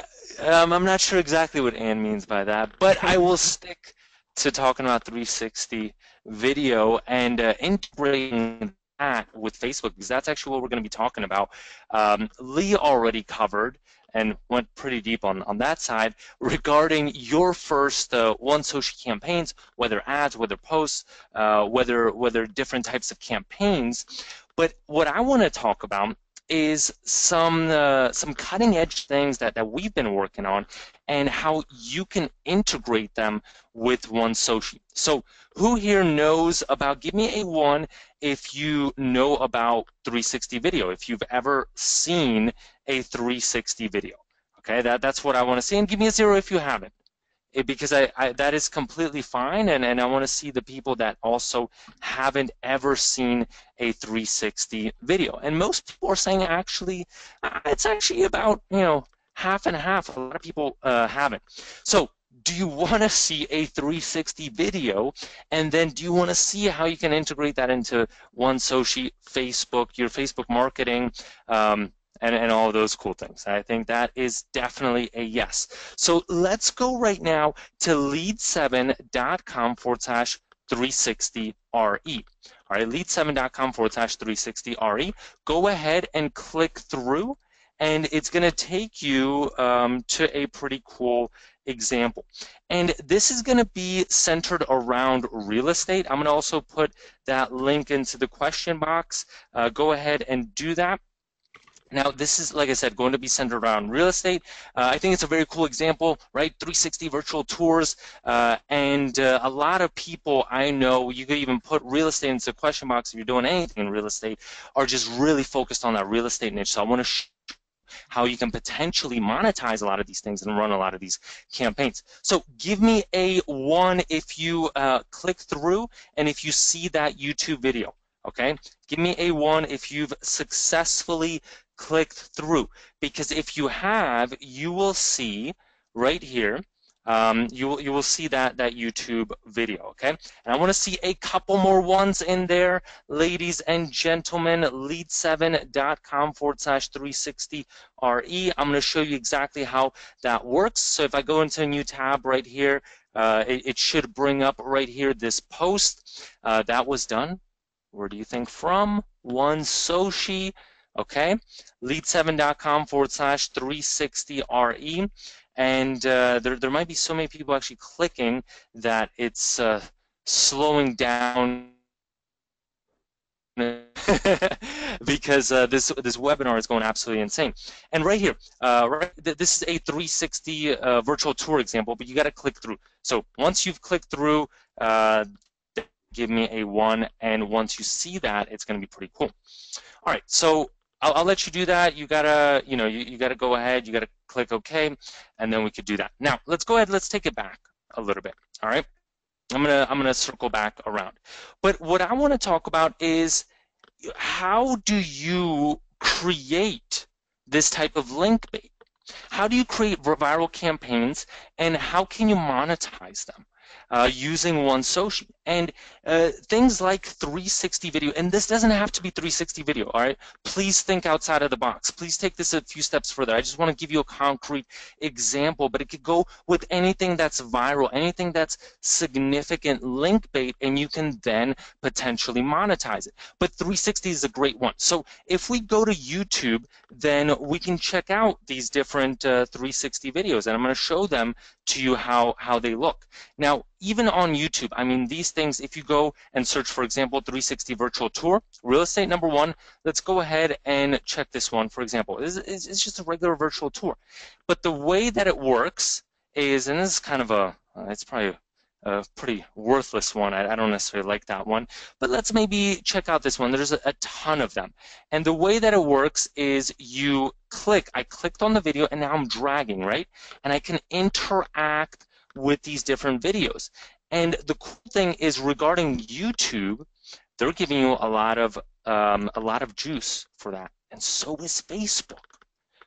I'm not sure exactly what Anne means by that, but I will stick to talking about 360 video and integrating that with Facebook, because that's actually what we're going to be talking about. Lee already covered and went pretty deep on that side regarding your first OneSoci campaigns, whether ads, whether posts, whether different types of campaigns. But what I want to talk about is some cutting edge things that we've been working on, and how you can integrate them with OneSoci. So who here knows about, give me a 1 if you know about 360 video, if you've ever seen a 360 video. Okay, that's what I want to see, and give me a 0 if you haven't. Because that is completely fine, and I want to see the people that also haven't ever seen a 360 video. And most people are saying actually, it's actually about, half and half. A lot of people haven't. So do you want to see a 360 video, and then do you want to see how you can integrate that into OneSoci, Facebook, your Facebook marketing, and all of those cool things? I think that is definitely a yes. So let's go right now to lead7.com/360RE. All right, lead7.com/360RE. Go ahead and click through, and it's going to take you to a pretty cool example. And this is going to be centered around real estate. I'm going to also put that link into the question box. Go ahead and do that. Now, this is, like I said, going to be centered around real estate. I think it's a very cool example, right? 360 virtual tours, and a lot of people I know, you could even put real estate into the question box if you're doing anything in real estate, are just really focused on that real estate niche. So I want to show how you can potentially monetize a lot of these things and run a lot of these campaigns. So give me a 1 if you click through and if you see that YouTube video. Okay, give me a 1 if you've successfully clicked through, because if you have, you will see right here, you will see that YouTube video. Okay, and I want to see a couple more ones in there, ladies and gentlemen. lead7.com/360RE. I'm going to show you exactly how that works. So if I go into a new tab right here, it should bring up right here this post that was done. Where do you think from? OneSoci. Okay, lead7.com/360RE. And there might be so many people actually clicking that it's slowing down because this webinar is going absolutely insane. And right here, this is a 360 virtual tour example, but you got to click through. So once you've clicked through, give me a 1, and once you see that, it's going to be pretty cool. All right, so I'll let you do that. You gotta, you gotta go ahead. You gotta click OK, and then we could do that. Now let's go ahead. Let's take it back a little bit. All right. I'm gonna circle back around. But what I want to talk about is how do you create this type of link bait? How do you create viral campaigns, and how can you monetize them using OneSoci? And things like 360 video, and this doesn't have to be 360 video, all right? Please think outside of the box. Please take this a few steps further. I just want to give you a concrete example, but it could go with anything that's viral, anything that's significant link bait, and you can then potentially monetize it. But 360 is a great one. So if we go to YouTube, then we can check out these different 360 videos, and I'm going to show them to you how they look. Now, even on YouTube, I mean, these things, if you go and search, for example, 360 virtual tour, real estate #1, let's go ahead and check this one, for example. It's just a regular virtual tour. But the way that it works is, and this is kind of it's probably a pretty worthless one. I don't necessarily like that one. But let's maybe check out this one. There's a ton of them. And the way that it works is you click. I clicked on the video, and now I'm dragging, right? And I can interact with these different videos. And the cool thing is, regarding YouTube, they're giving you a lot of juice for that. And so is Facebook.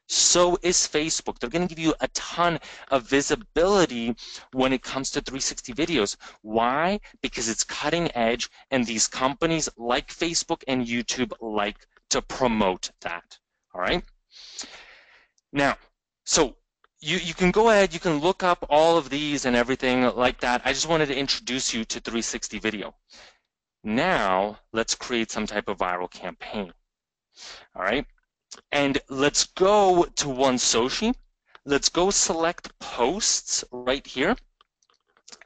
So is Facebook. They're going to give you a ton of visibility when it comes to 360 videos. Why? Because it's cutting edge, and these companies like Facebook and YouTube like to promote that. All right? Now, so you can go ahead, you can look up all of these and everything like that. I just wanted to introduce you to 360 video. Now, let's create some type of viral campaign. All right? And let's go to OneSoci. Let's go select posts right here.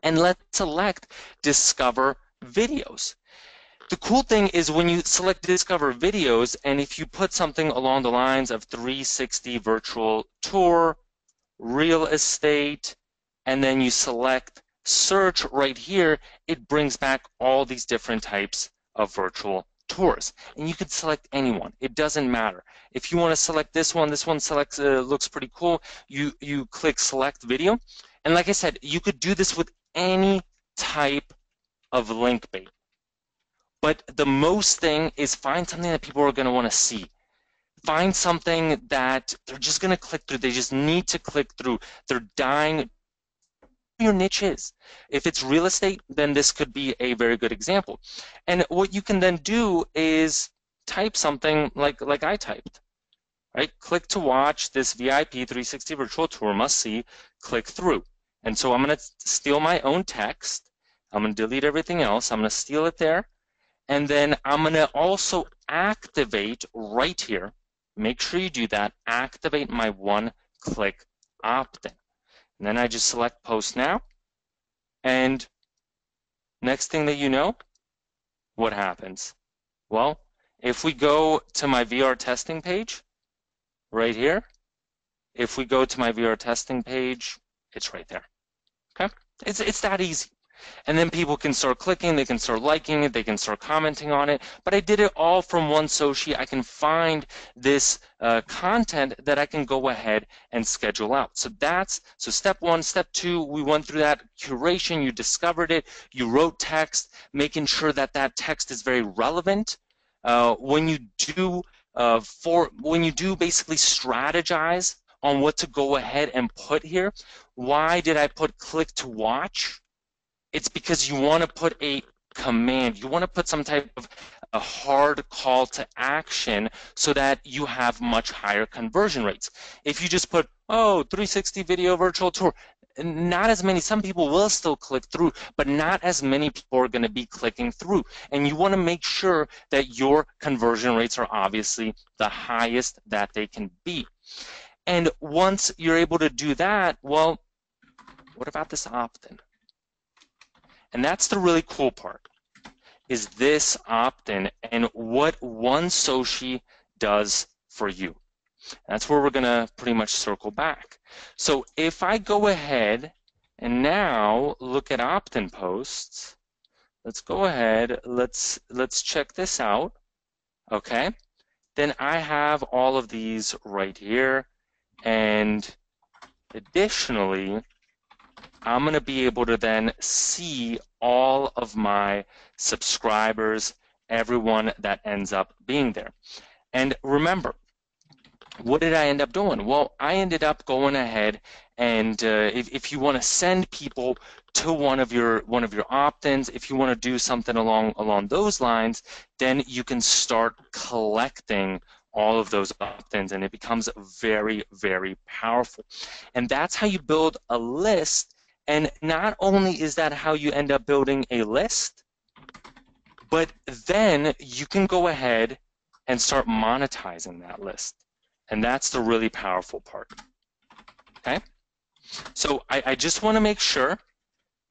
And let's select Discover Videos. The cool thing is when you select Discover Videos, and if you put something along the lines of 360 virtual tour, real estate, and then you select search right here, it brings back all these different types of virtual tours. And you could select anyone. It doesn't matter. If you want to select this one selects looks pretty cool. You click select video. And like I said, you could do this with any type of link bait. But the most thing is find something that people are going to want to see. Find something that they're just going to click through. They just need to click through. They're dying. Your niche is. If it's real estate, then this could be a very good example. And what you can then do is type something like I typed. Right? Click to watch this VIP 360 virtual tour must see, click through. And so I'm going to steal my own text. I'm going to delete everything else. I'm going to steal it there. And then I'm going to also activate right here. Make sure you do that. Activate my one-click opt-in. And then I just select Post Now. And next thing that you know, what happens? Well, if we go to my VR testing page, right here, if we go to my VR testing page, it's right there. Okay? It's that easy. And then people can start clicking, they can start liking it, they can start commenting on it. But I did it all from OneSoci. I can find this content that I can go ahead and schedule out. So step 1. Step 2, we went through that curation. You discovered it. You wrote text, making sure that that text is very relevant. When you do basically strategize on what to go ahead and put here, why did I put click to watch? It's because you want to put a command. You want to put some type of a hard call to action so that you have much higher conversion rates. If you just put, 360 video virtual tour, not as many, some people will still click through, but not as many people are going to be clicking through. And you want to make sure that your conversion rates are obviously the highest that they can be. And once you're able to do that, well, what about this opt-in? And that's the really cool part, is this opt-in and what OneSoci does for you. That's where we're going to pretty much circle back. So if I go ahead and now look at opt-in posts, let's go ahead, let's check this out, okay? Then I have all of these right here, and additionally, I'm going to be able to then see all of my subscribers, everyone that ends up being there. And remember, what did I end up doing? Well, I ended up going ahead and if you want to send people to one of your opt-ins, if you want to do something along those lines, then you can start collecting all of those opt-ins, and it becomes very, very powerful. And that's how you build a list. And not only is that how you end up building a list, but then you can go ahead and start monetizing that list. And that's the really powerful part. Okay? So I just want to make sure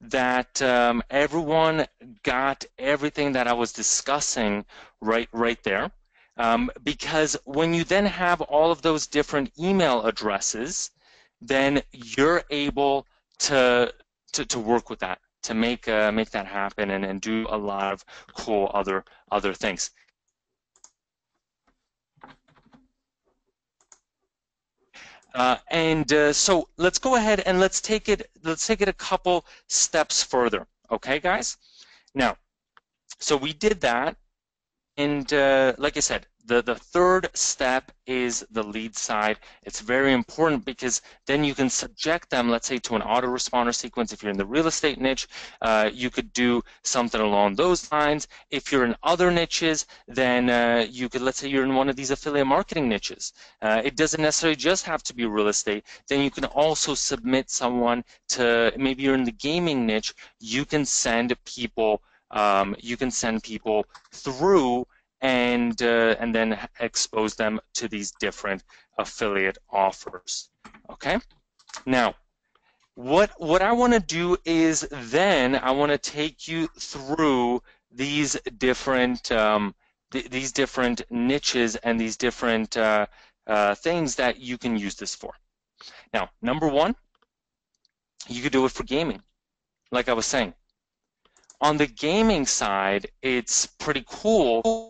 that everyone got everything that I was discussing right there. Because when you then have all of those different email addresses, then you're able to work with that, to make that happen and do a lot of cool other things. So let's go ahead and let's take it a couple steps further, okay, guys? Now, so we did that, and like I said, the third step is the lead side. It's very important because then you can subject them, let's say, to an autoresponder sequence. If you're in the real estate niche, you could do something along those lines. If you're in other niches, then you could, let's say you're in one of these affiliate marketing niches. It doesn't necessarily just have to be real estate. Then you can also submit someone to, maybe you're in the gaming niche, you can send people through and then expose them to these different affiliate offers. Okay. Now, what I want to do is then I want to take you through these different niches and these different things that you can use this for. Now, number one, you could do it for gaming, like I was saying. On the gaming side, it's pretty cool.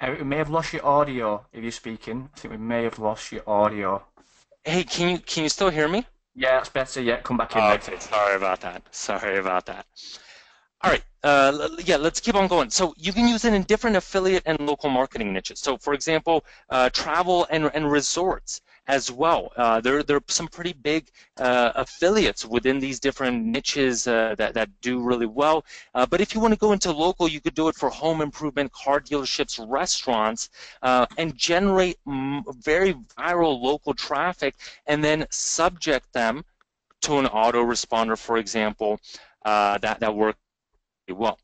Eric, we may have lost your audio if you're speaking. I think we may have lost your audio. Hey, can you still hear me? Yeah, that's better. Yeah, come back in Oh, there. okay, sorry about that. Sorry about that. All right, yeah, let's keep on going. So you can use it in different affiliate and local marketing niches. So, for example, travel and resorts as well. There are some pretty big affiliates within these different niches that do really well. But if you want to go into local, you could do it for home improvement, car dealerships, restaurants, and generate very viral local traffic, and then subject them to an autoresponder, for example, that works well.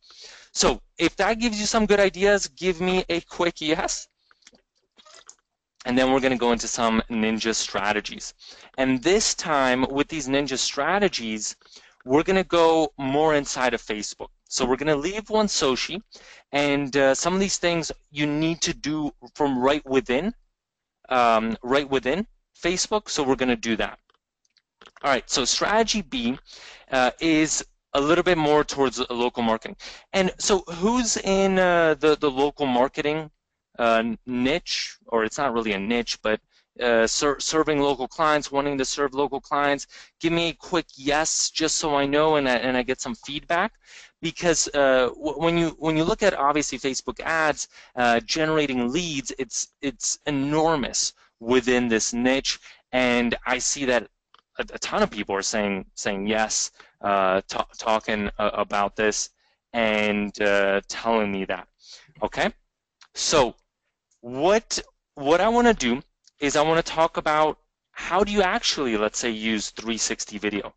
So if that gives you some good ideas, give me a quick yes. And then we're going to go into some ninja strategies. And this time, with these ninja strategies, we're going to go more inside of Facebook. So we're going to leave OneSoci, and some of these things you need to do from right within Facebook. So we're going to do that. All right. So strategy B is a little bit more towards local marketing. And so who's in the local marketing niche, or it's not really a niche, but serving local clients, wanting to serve local clients? Give me a quick yes, just so I know and I get some feedback. Because when you look at, obviously, Facebook ads, generating leads, it's enormous within this niche, and I see that a ton of people are saying yes, talking about this and telling me that. Okay, so what I want to do is I want to talk about how do you actually, let's say, use 360 video,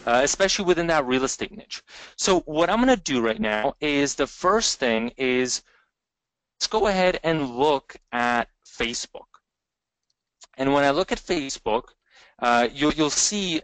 especially within that real estate niche. So what I'm going to do right now is, the first thing is let's go ahead and look at Facebook. And when I look at Facebook, you'll see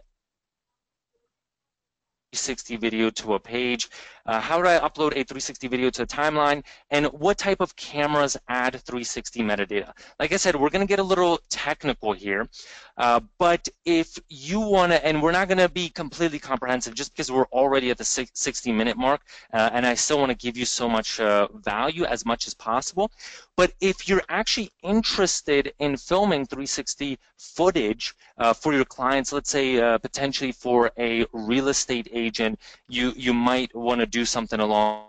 360 video to a page. How do I upload a 360 video to a timeline? And what type of cameras add 360 metadata? Like I said, we're going to get a little technical here. But if you want to, and we're not going to be completely comprehensive just because we're already at the 60-minute mark, and I still want to give you so much value as much as possible. But if you're actually interested in filming 360 footage for your clients, let's say potentially for a real estate agent, you might want to do something along.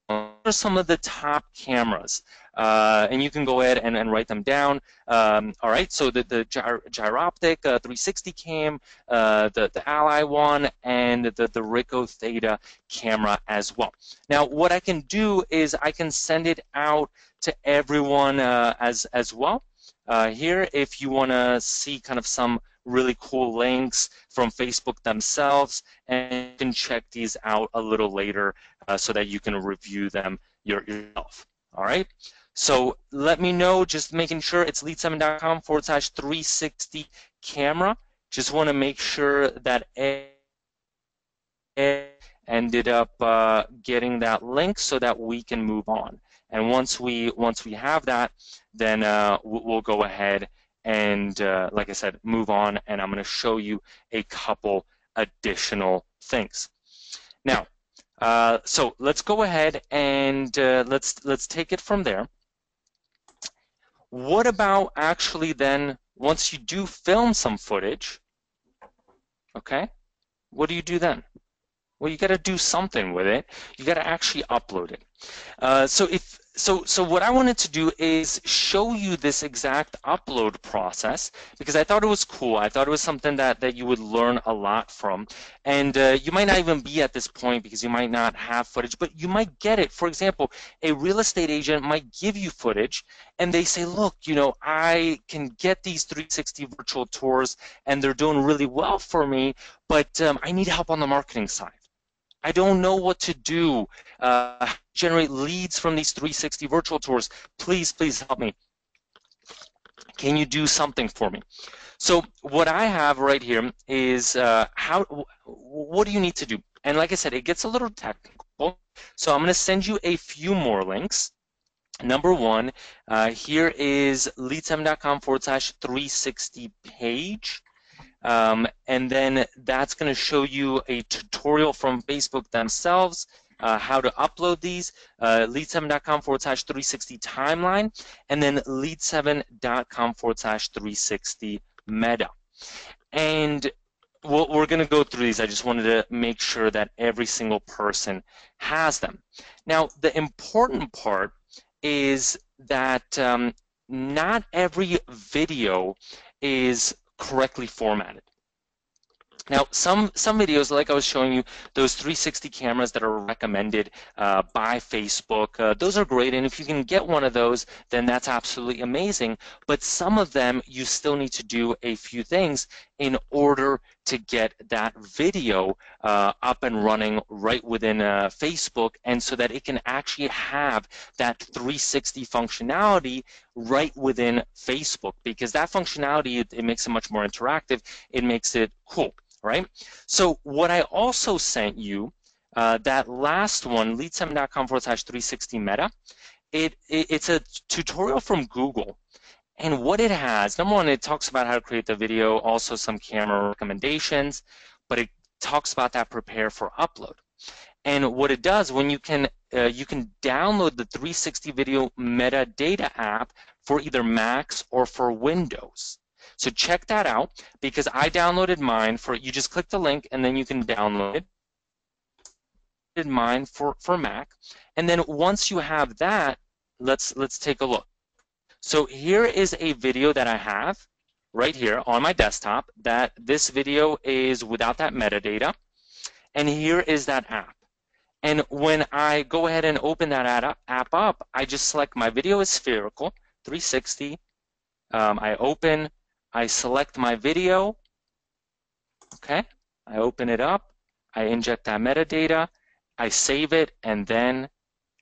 What are some of the top cameras? And you can go ahead and write them down. All right, so the gyroptic 360 cam, the Ally one, and the Ricoh Theta camera as well. Now, what I can do is I can send it out to everyone as well. Here, if you want to see kind of some really cool links from Facebook themselves, and you can check these out a little later so that you can review them yourself. All right. So let me know, just making sure it's lead7.com/360 camera. Just want to make sure that ended up getting that link so that we can move on. And once we have that, then we'll go ahead and, like I said, move on. And I'm going to show you a couple additional things. Now, so let's go ahead and let's take it from there. What about actually then, once you do film some footage, okay, what do you do then? Well, you got to do something with it. You got to actually upload it. So what I wanted to do is show you this exact upload process because I thought it was cool. I thought it was something that you would learn a lot from. And you might not even be at this point because you might not have footage, but you might get it. For example, a real estate agent might give you footage and they say, look, you know, I can get these 360 virtual tours and they're doing really well for me, but I need help on the marketing side. I don't know what to do. Generate leads from these 360 virtual tours. Please, please help me. Can you do something for me? So what I have right here is what do you need to do? And like I said, it gets a little technical. So I'm going to send you a few more links. Number one, here is lead7.com/360 page. And then that's going to show you a tutorial from Facebook themselves, how to upload these, lead7.com/360 timeline, and then lead7.com/360 meta. And we're going to go through these. I just wanted to make sure that every single person has them. Now, the important part is that not every video is correctly formatted. Now, some videos, like I was showing you, those 360 cameras that are recommended by Facebook, those are great, and if you can get one of those, then that's absolutely amazing. But some of them, you still need to do a few things in order to get that video up and running right within Facebook, and so that it can actually have that 360 functionality right within Facebook, because that functionality, it makes it much more interactive, it makes it cool. Right? So what I also sent you, that last one, lead7.com/360 meta, it's a tutorial from Google. And what it has, number one, it talks about how to create the video, also some camera recommendations, but it talks about that prepare for upload. And what it does, when you can download the 360 video metadata app for either Macs or for Windows. So check that out, because I downloaded mine for, you just click the link and then you can download it. Mine for Mac. And then once you have that, let's take a look. So here is a video that I have right here on my desktop. That this video is without that metadata. And here is that app. And when I go ahead and open that app up, I just select my video is spherical, 360. I open, I select my video, okay, I open it up, I inject that metadata, I save it, and then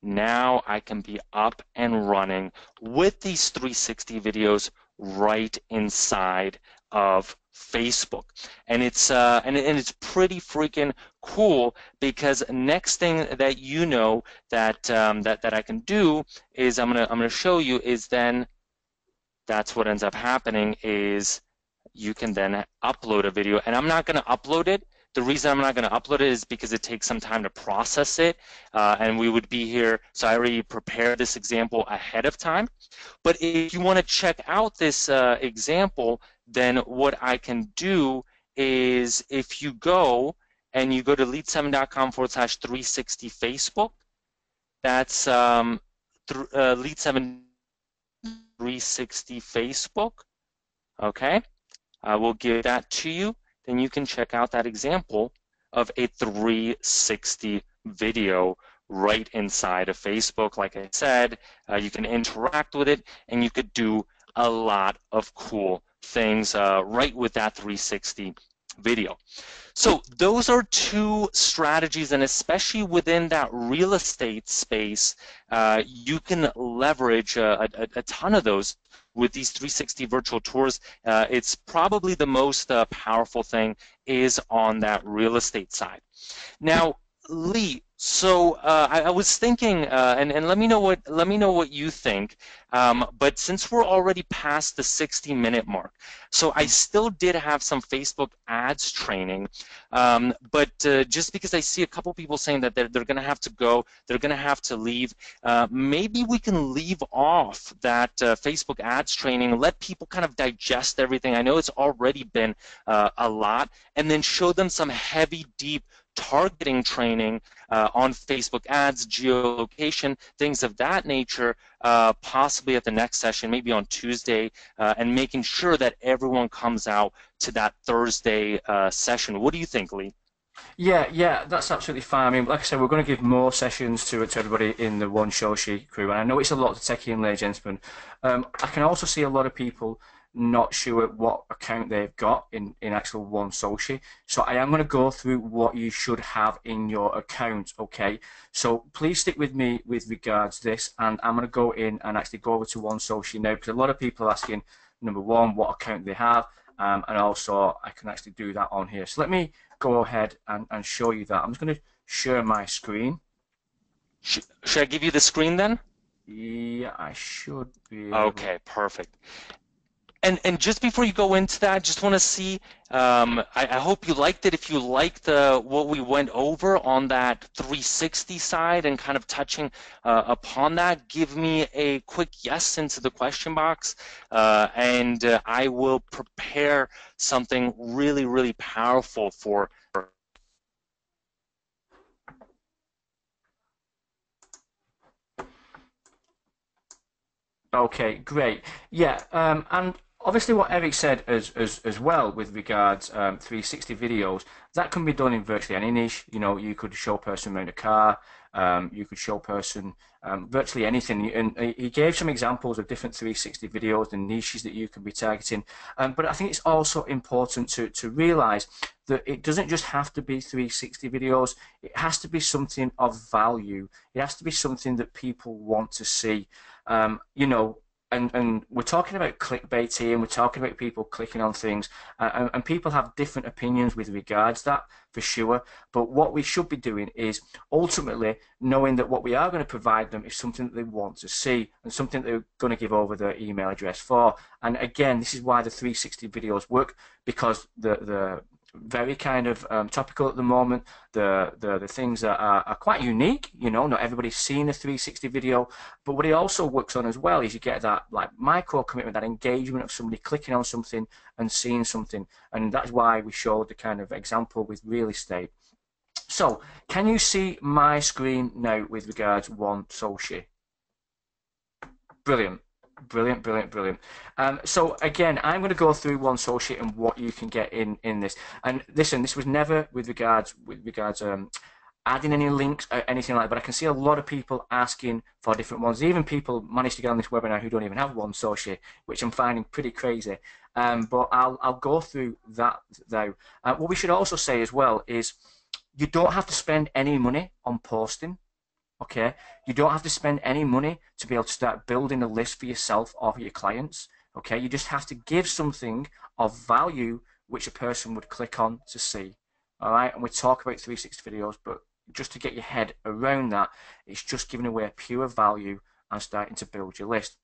now I can be up and running with these 360 videos right inside of Facebook. And it's pretty freaking cool, because next thing that you know that that I can do is I'm gonna show you is then that's what ends up happening is you can then upload a video. And I'm not going to upload it. The reason I'm not going to upload it is because it takes some time to process it, and we would be here. So I already prepared this example ahead of time. But if you want to check out this example, then what I can do is if you go and you go to lead7.com/360 Facebook, that's lead7 360 Facebook, okay? I will give that to you. Then you can check out that example of a 360 video right inside of Facebook. Like I said, you can interact with it, and you could do a lot of cool things right with that 360 video. So those are two strategies, and especially within that real estate space, you can leverage a ton of those with these 360 virtual tours. It's probably the most powerful thing is on that real estate side. Now, Lee, so I was thinking, and let me know what you think. But since we're already past the 60-minute mark, so I still did have some Facebook ads training. But just because I see a couple people saying that they're going to have to go, they're going to have to leave, maybe we can leave off that Facebook ads training, let people kind of digest everything. I know it's already been a lot, and then show them some heavy, deep targeting training on Facebook ads, geolocation, things of that nature, possibly at the next session, maybe on Tuesday, and making sure that everyone comes out to that Thursday session. What do you think, Lee? Yeah, that's absolutely fine. I mean, like I said, we're going to give more sessions to everybody in the OneSoci crew, and I know it's a lot to take in, ladies and gentlemen. I can also see a lot of people not sure what account they've got in actual OneSoci. So I am going to go through what you should have in your account, okay? So please stick with me with regards to this, and I'm going to go in and actually go over to OneSoci now, because a lot of people are asking, number one, what account they have, and also I can actually do that on here. So let me go ahead and show you that. I'm just going to share my screen. Should I give you the screen then? Yeah, I should be able. Okay, perfect. And just before you go into that, just want to see, I hope you liked it. If you liked what we went over on that 360 side and kind of touching upon that, give me a quick yes into the question box, and I will prepare something really, really powerful for. Okay, great. Yeah, and obviously what Eric said as well with regards 360 videos, that can be done in virtually any niche. You know, you could show a person around a car, you could show a person virtually anything. And he gave some examples of different 360 videos and niches that you can be targeting. But I think it's also important to realize that it doesn't just have to be 360 videos. It has to be something of value. It has to be something that people want to see. You know, and we're talking about clickbait here, and we're talking about people clicking on things, and people have different opinions with regards to that, for sure. But what we should be doing is ultimately knowing that what we are going to provide them is something that they want to see and something that they're going to give over their email address for. And again, this is why the 360 videos work, because the very kind of topical at the moment. The things that are quite unique. You know, not everybody's seen a 360 video, but what it also works on as well is you get that like micro commitment, that engagement of somebody clicking on something and seeing something, and that's why we showed the kind of example with real estate. So, can you see my screen now with regards OneSoci? Brilliant. Brilliant, brilliant, brilliant. So again, I'm going to go through OneSoci and what you can get in this. And listen, this was never with regards adding any links or anything like that. But I can see a lot of people asking for different ones. Even people managed to get on this webinar who don't even have OneSoci, which I'm finding pretty crazy. But I'll go through that now. What we should also say as well is you don't have to spend any money on posting. Okay, you don't have to spend any money to be able to start building a list for yourself or for your clients. Okay, you just have to give something of value which a person would click on to see. All right, and we talk about 360 videos, but just to get your head around that, it's just giving away pure value and starting to build your list.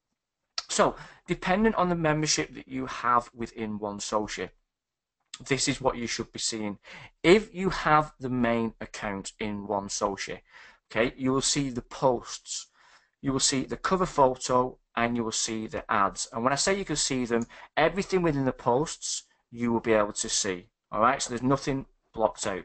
So, depending on the membership that you have within OneSoci, this is what you should be seeing. If you have the main account in OneSoci, okay, you will see the posts, you will see the cover photo, and you will see the ads. And when I say you can see them, everything within the posts you will be able to see. All right, so there's nothing blocked out.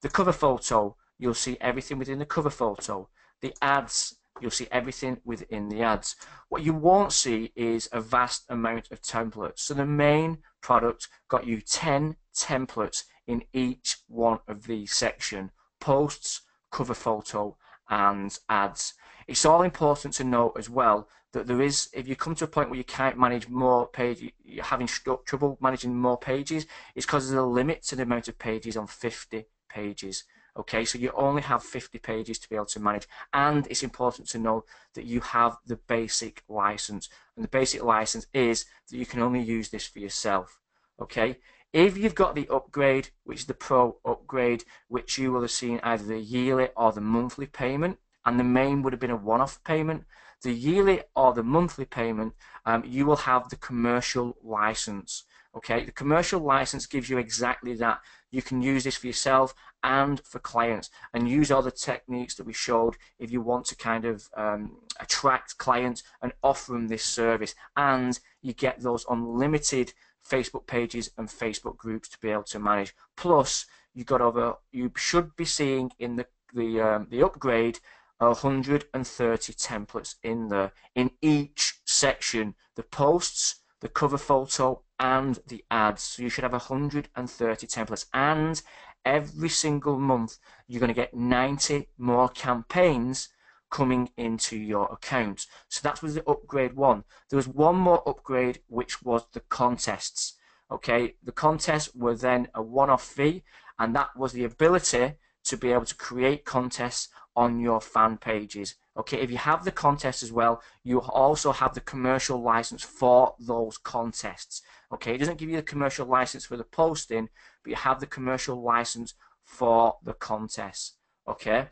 The cover photo, you'll see everything within the cover photo. The ads, you'll see everything within the ads. What you won't see is a vast amount of templates. So the main product got you 10 templates in each one of these sections: posts, cover photo, and ads. It's all important to note as well that there is, if you come to a point where you can't manage more pages, you're having trouble managing more pages, it's because there's a limit to the amount of pages on 50 pages. Okay, so you only have 50 pages to be able to manage, and it's important to know that you have the basic license, and the basic license is that you can only use this for yourself. Okay, if you've got the upgrade, which is the pro upgrade, which you will have seen either the yearly or the monthly payment, and the main would have been a one-off payment, the yearly or the monthly payment, you will have the commercial license. Okay, the commercial license gives you exactly that. You can use this for yourself and for clients, and use all the techniques that we showed if you want to kind of attract clients and offer them this service. And you get those unlimited Facebook pages and Facebook groups to be able to manage. Plus, you should be seeing in the upgrade 130 templates in there in each section: the posts, the cover photo, and the ads. So you should have 130 templates, and every single month you're going to get 90 more campaigns coming into your account. So that was the upgrade one. There was one more upgrade, which was the contests. Okay, the contests were then a one-off fee, and that was the ability to be able to create contests on your fan pages. Okay, if you have the contest as well, you also have the commercial license for those contests. Okay, it doesn't give you the commercial license for the posting, but you have the commercial license for the contests. Okay,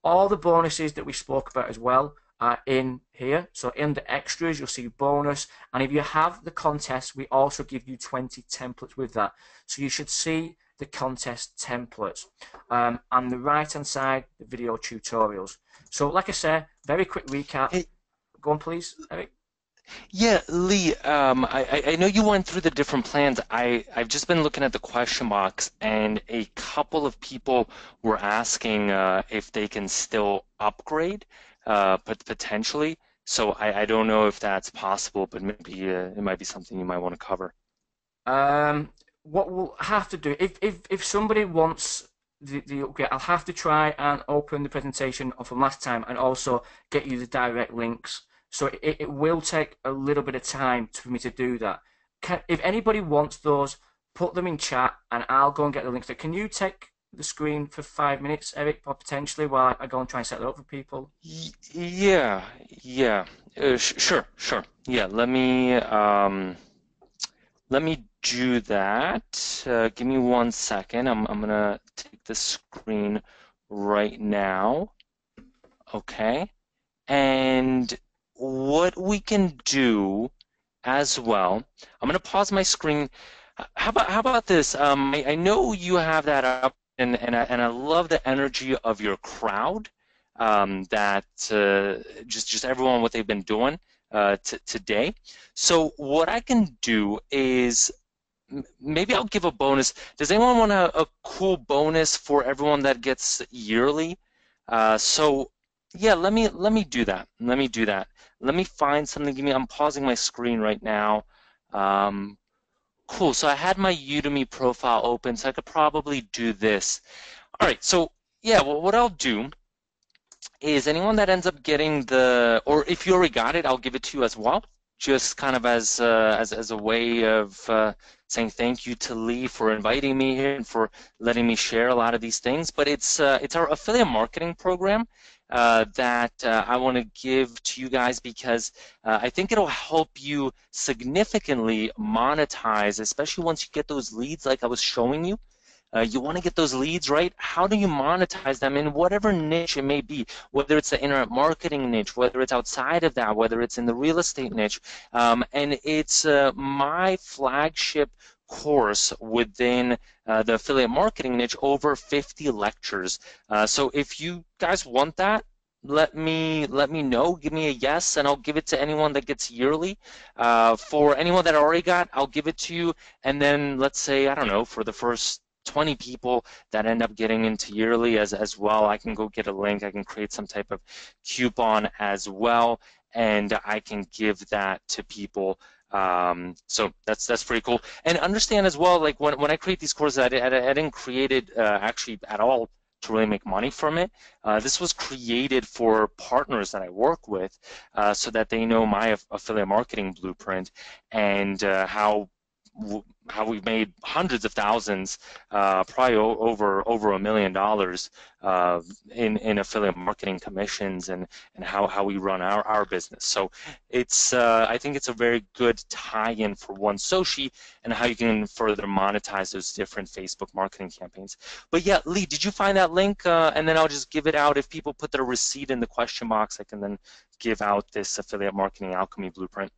all the bonuses that we spoke about as well are in here. So in the extras, you'll see bonus, and if you have the contest, we also give you 20 templates with that. So you should see the contest templates. On the right hand side, the video tutorials. So like I said, very quick recap. Hey, Go on, please, Eric. yeah, Lee, I know you went through the different plans. I've just been looking at the question box, and a couple of people were asking if they can still upgrade, but potentially. So I don't know if that's possible, but maybe it might be something you might want to cover. Um, what we'll have to do, if somebody wants the upgrade, I'll have to try and open the presentation from last time and also get you the direct links. So it will take a little bit of time for me to do that. If anybody wants those, put them in chat and I'll go and get the links. Can you take the screen for 5 minutes, Eric, potentially, while I go and try and set that up for people? Yeah, yeah, sure, sure. Yeah, let me do that. Give me 1 second. I'm gonna take the screen right now. Okay. And what we can do as well, I'm gonna pause my screen. How about this? I know you have that up, and I love the energy of your crowd. That just everyone what they've been doing today. So what I can do is maybe I'll give a bonus. Does anyone want a cool bonus for everyone that gets yearly? So yeah, let me do that. Let me do that. Let me find something. I'm pausing my screen right now. Um, cool. So I had my Udemy profile open, so I could probably do this. All right. So yeah, well, what I'll do is anyone that ends up getting or if you already got it, I'll give it to you as well, just kind of as a way of saying thank you to Lee for inviting me here and for letting me share a lot of these things. But it's our affiliate marketing program, that I want to give to you guys because I think it'll help you significantly monetize, especially once you get those leads like I was showing you. You want to get those leads, right? How do you monetize them in whatever niche it may be, whether it's the internet marketing niche, whether it's outside of that, whether it's in the real estate niche. And it's my flagship course within the affiliate marketing niche, over 50 lectures. So if you guys want that, let me know. Give me a yes, and I'll give it to anyone that gets yearly. For anyone that already got, I'll give it to you. And then let's say, I don't know, for the first 20 people that end up getting into yearly as well, I can go get a link. I can create some type of coupon as well, and I can give that to people. So that's pretty cool. And understand as well, like when I create these courses, I didn't create it actually at all to really make money from it. This was created for partners that I work with, so that they know my affiliate marketing blueprint and how we've made hundreds of thousands, probably over $1 million in affiliate marketing commissions, and how we run our business. So it's I think it's a very good tie-in for OneSoci and how you can further monetize those different Facebook marketing campaigns. But yeah, Lee, did you find that link? And then I'll just give it out. If people put their receipt in the question box, I can then give out this affiliate marketing alchemy blueprint.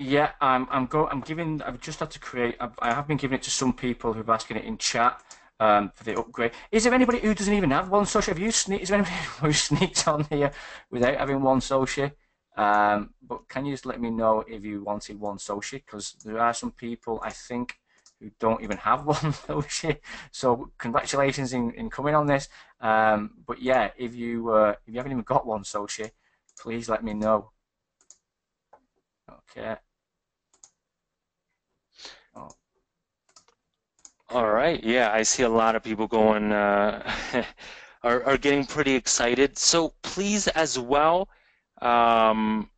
Yeah, I've just had to create. I have been giving it to some people who've asking it in chat for the upgrade. Is there anybody who doesn't even have OneSoci? Is there anybody who sneaks on here without having OneSoci? But can you just let me know if you wanted OneSoci? Because there are some people, I think, who don't even have OneSoci. So congratulations in coming on this. But yeah, if you haven't even got OneSoci, please let me know. Okay. Oh, All okay. right, yeah, I see a lot of people going are getting pretty excited. So please as well, um,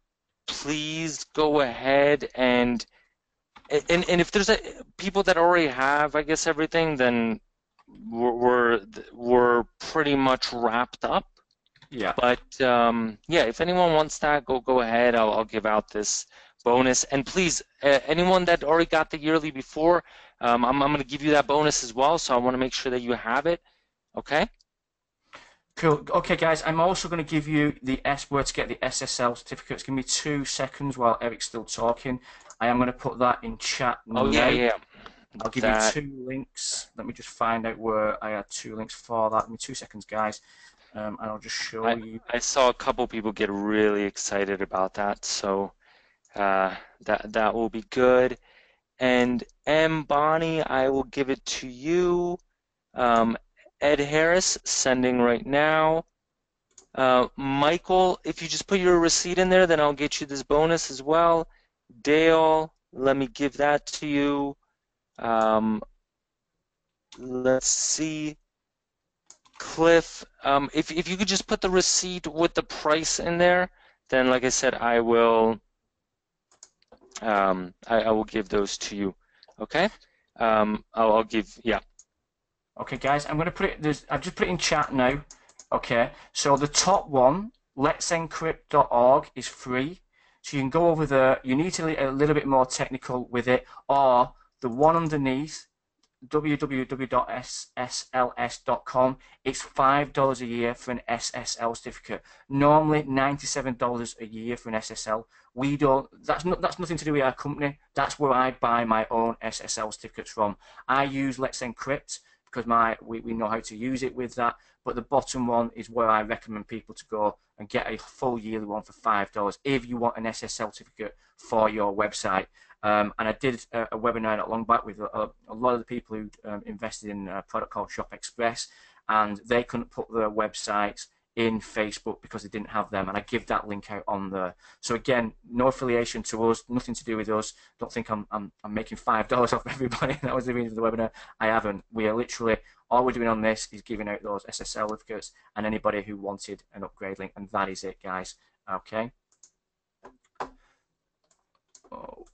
please go ahead and if there's people that already have, I guess, everything, then we're pretty much wrapped up. Yeah. But yeah, if anyone wants that, go ahead. I'll give out this bonus. And please, anyone that already got the yearly before, I'm going to give you that bonus as well. So I want to make sure that you have it. Okay? Cool. Okay, guys, I'm also going to give you the where to get the SSL certificates. Give me 2 seconds while Eric's still talking. I am going to put that in chat Oh yeah, now. yeah. I'll give you That 2 links. Let me just find out where I had 2 links for that. Give me 2 seconds, guys, and I'll just show I you. I saw a couple people get really excited about that. So that will be good. And M. Bonnie, I will give it to you. Um, Ed Harris, sending right now. Michael, if you just put your receipt in there, then I'll get you this bonus as well. Dale, let me give that to you. Let's see. Cliff, if you could just put the receipt with the price in there, then like I said, I will give those to you. Okay? I'll give, yeah. Okay, guys, I'm going to put it. I've just put it in chat now. Okay, so the top one, let'sencrypt.org, is free, so you can go over there. You need to be a little bit more technical with it, or the one underneath, www.ssls.com. It's $5 a year for an SSL certificate. Normally $97 a year for an SSL. We don't. That's nothing to do with our company. That's where I buy my own SSL certificates from. I use Let's Encrypt because we know how to use it with that. But the bottom one is where I recommend people to go and get a full yearly one for $5 if you want an SSL certificate for your website. And I did a webinar not long back with a lot of the people who invested in a product called Shop Express, and they couldn't put their websites in Facebook because they didn't have them, and I give that link out on there. So again, no affiliation to us, nothing to do with us. Don't think I'm making $5 off everybody. That was the reason for the webinar. I haven't. We are literally, all we're doing on this is giving out those SSL certificates and anybody who wanted an upgrade link, and that is it, guys. Okay. Oh.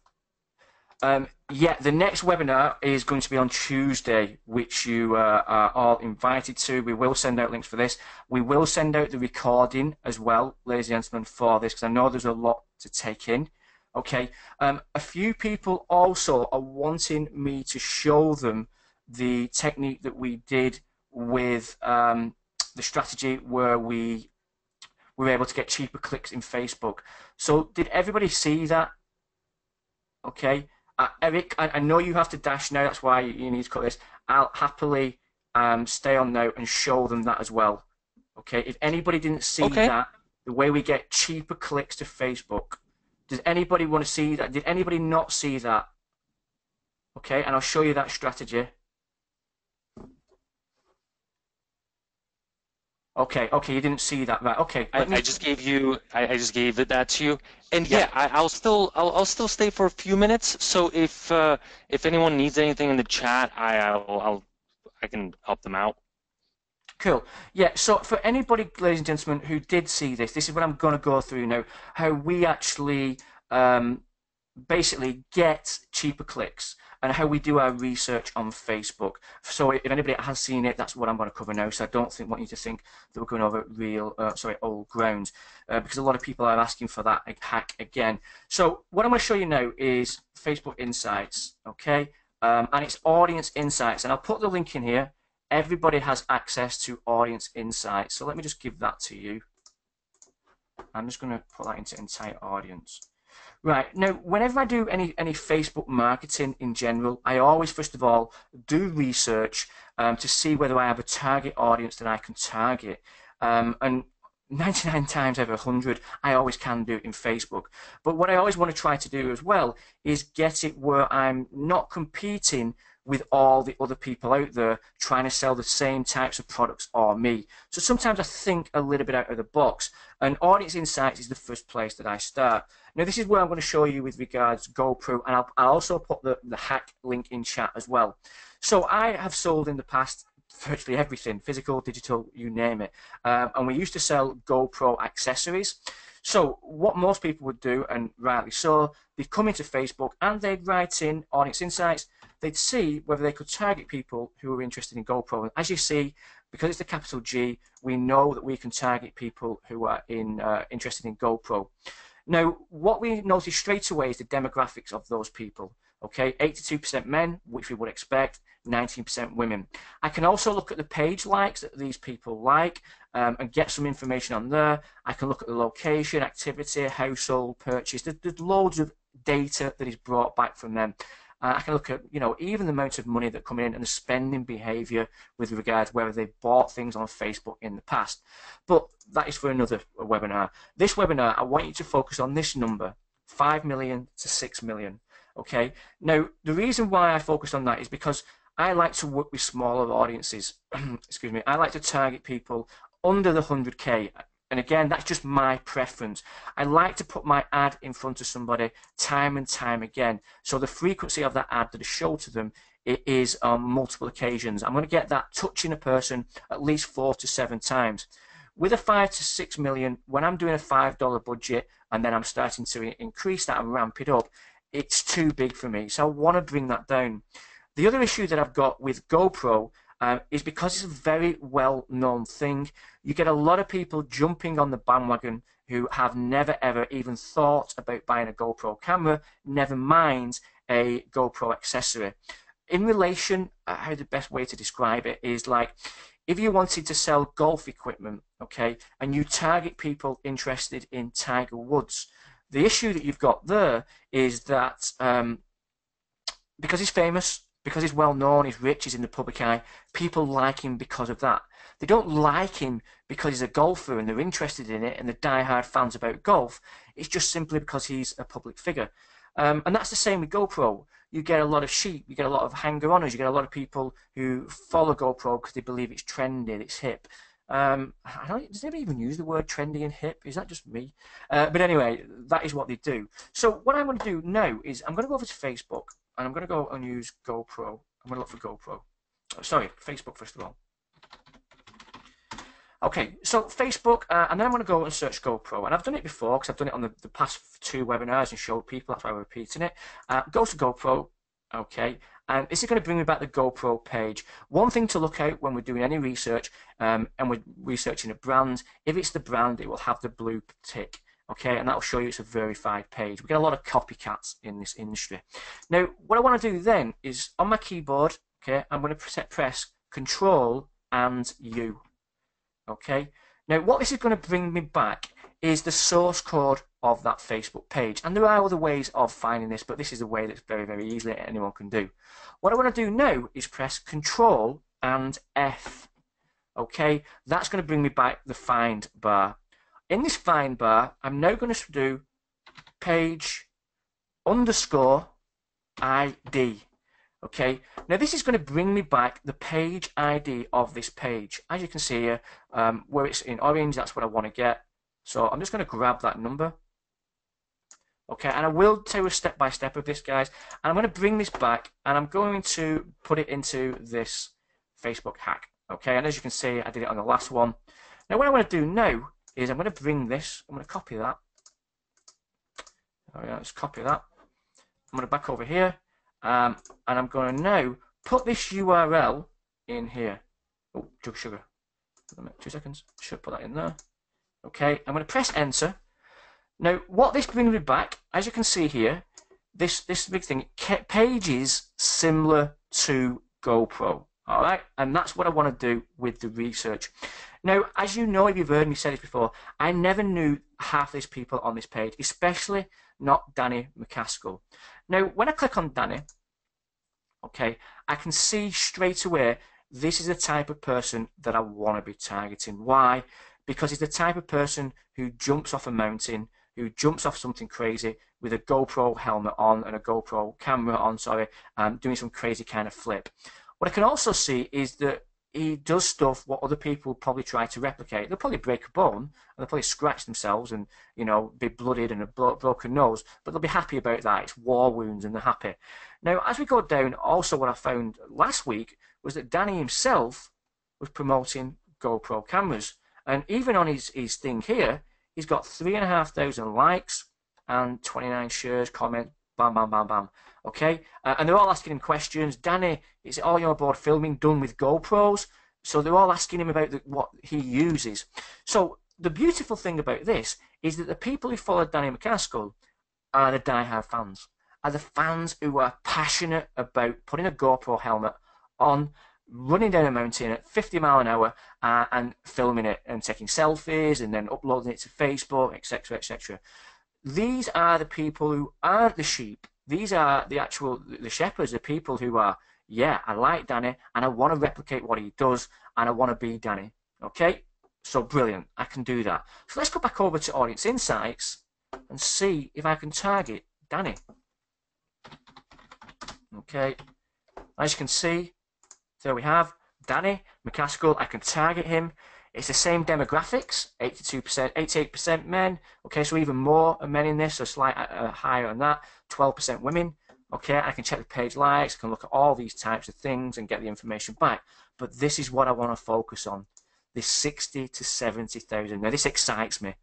Yeah, the next webinar is going to be on Tuesday, which you are all invited to. We will send out links for this. We will send out the recording as well, ladies and gentlemen, for this, because I know there's a lot to take in. Okay. A few people also are wanting me to show them the technique that we did with the strategy where we were able to get cheaper clicks in Facebook. So did everybody see that? Okay. Eric, I know you have to dash now. That's why you need to cut this. I'll happily stay on now and show them that as well. Okay. If anybody didn't see Okay. that, the way we get cheaper clicks to Facebook, does anybody want to see that? Did anybody not see that? Okay. And I'll show you that strategy. Okay. Okay. You didn't see that. Right. Okay. I just gave you I just gave that to you, and Yeah. yeah, I'll still stay for a few minutes. So if anyone needs anything in the chat, I can help them out. Cool. Yeah, so for anybody, ladies and gentlemen, who did see this, this is what I'm going to go through now, how we actually basically get cheaper clicks and how we do our research on Facebook. So if anybody has seen it, that's what I'm going to cover now. So I don't want you to think that we're going over old ground, because a lot of people are asking for that hack again. So what I'm going to show you now is Facebook Insights, okay? And it's Audience Insights, and I'll put the link in here. Everybody has access to Audience Insights. So let me just give that to you. I'm just going to put that into entire audience. Right, now whenever I do any Facebook marketing in general, I always first of all do research to see whether I have a target audience that I can target. And 99 times out of 100, I always can do it in Facebook. But what I always want to try to do as well is get it where I'm not competing with all the other people out there trying to sell the same types of products or me. So sometimes I think a little bit out of the box, and Audience Insights is the first place that I start. Now this is where I'm going to show you with regards to GoPro, and I'll also put the hack link in chat as well. So I have sold in the past virtually everything, physical, digital, you name it, and we used to sell GoPro accessories. So what most people would do, and rightly so, they'd come into Facebook and they'd write in Audience Insights. They'd see whether they could target people who are interested in GoPro. And as you see, because it's the capital G, we know that we can target people who are interested in GoPro. Now, what we notice straight away is the demographics of those people. Okay, 82% men, which we would expect, 19% women. I can also look at the page likes that these people like and get some information on there. I can look at the location, activity, household, purchase. There's loads of data that is brought back from them. I can look at, even the amount of money that come in and the spending behaviour with regards whether they've bought things on Facebook in the past. But that is for another webinar. This webinar, I want you to focus on this number, 5 million to 6 million. Okay. Now, the reason why I focus on that is because I like to work with smaller audiences. Excuse me. I like to target people under the 100K. And again, that's just my preference. I like to put my ad in front of somebody time and time again. So the frequency of that ad that is shown to them, it is on multiple occasions. I'm going to get that touching a person at least 4 to 7 times. With a 5 to 6 million, when I'm doing a $5 budget and then I'm starting to increase that and ramp it up, it's too big for me. So I want to bring that down. The other issue that I've got with GoPro is because it's a very well-known thing. You get a lot of people jumping on the bandwagon who have never ever even thought about buying a GoPro camera, never mind a GoPro accessory. In relation, how the best way to describe it is like if you wanted to sell golf equipment, okay, and you target people interested in Tiger Woods, the issue that you've got there is that because he's famous, because he's well known, he's rich, he's in the public eye, people like him because of that. They don't like him because he's a golfer and they're interested in it and they're diehard fans about golf. It's just simply because he's a public figure. And that's the same with GoPro. You get a lot of sheep, you get a lot of hanger-oners, you get a lot of people who follow GoPro because they believe it's trendy, it's hip. Does anybody even use the word trendy and hip? Is that just me? But anyway, that is what they do. So what I'm going to do now is I'm going to go over to Facebook and I'm going to go and use GoPro. I'm going to look for GoPro. Oh, sorry, Facebook first of all. Okay, so Facebook, and then I'm going to go and search GoPro. And I've done it before because I've done it on the past 2 webinars and showed people. That's why I'm repeating it. Go to GoPro, okay, and this is going to bring me back the GoPro page. One thing to look out when we're doing any research and we're researching a brand, if it's the brand, it will have the blue tick. Okay, and that will show you it's a verified page. We get a lot of copycats in this industry. Now, what I want to do then is on my keyboard, okay, I'm going to press Control and U. Okay, now what this is going to bring me back is the source code of that Facebook page. And there are other ways of finding this, but this is a way that's very, very easily anyone can do. What I want to do now is press Control and F. Okay, that's going to bring me back the find bar. In this find bar, I'm now going to do page underscore ID. Okay, now this is going to bring me back the page ID of this page. As you can see here, where it's in orange, that's what I want to get. So I'm just going to grab that number. Okay, and I will tell you a step-by-step of this, guys. And I'm going to bring this back, and I'm going to put it into this Facebook hack. Okay, and as you can see, I did it on the last one. Now, what I want to do now is I'm going to bring this, I'm going to copy that. Oh yeah, let's copy that. I'm going to back over here. And I'm going to now put this URL in here. Oh, jug sugar. 2 seconds. Should put that in there. Okay, I'm going to press enter. Now, what this brings me back, as you can see here, this big thing, pages similar to GoPro. All right, and that's what I want to do with the research. Now, as you know, if you've heard me say this before, I never knew half these people on this page, especially not Danny McCaskill. Now, when I click on Danny, okay, I can see straight away this is the type of person that I want to be targeting. Why? Because he's the type of person who jumps off a mountain, who jumps off something crazy with a GoPro helmet on and a GoPro camera on, doing some crazy kind of flip. What I can also see is that he does stuff what other people probably try to replicate. They'll probably break a bone, and they'll probably scratch themselves and, you know, be blooded and a broken nose, but they'll be happy about that. It's war wounds and they're happy. Now, as we go down, also what I found last week was that Danny himself was promoting GoPro cameras. And even on his thing here, he's got 3,500 likes and 29 shares, comments, bam, bam, bam, bam. Okay, and they're all asking him questions. Danny, is it all your board filming done with GoPros? So they're all asking him about what he uses. So the beautiful thing about this is that the people who follow Danny McCaskill are the diehard fans, are the fans who are passionate about putting a GoPro helmet on, running down a mountain at 50 miles an hour and filming it and taking selfies and then uploading it to Facebook, etc., etc. These are the people who aren't the sheep. These are the shepherds, the people who are, yeah, I like Danny and I want to replicate what he does and I want to be Danny. Okay, so brilliant, I can do that. So let's go back over to Audience Insights and see if I can target Danny. Okay, as you can see, there we have Danny McCaskill. I can target him. It's the same demographics, 82%, 88% men. Okay, so even more men in this, so slightly higher on that. 12% women. Okay, I can check the page likes. I can look at all these types of things and get the information back. But this is what I want to focus on. This 60 to 70,000. Now, this excites me.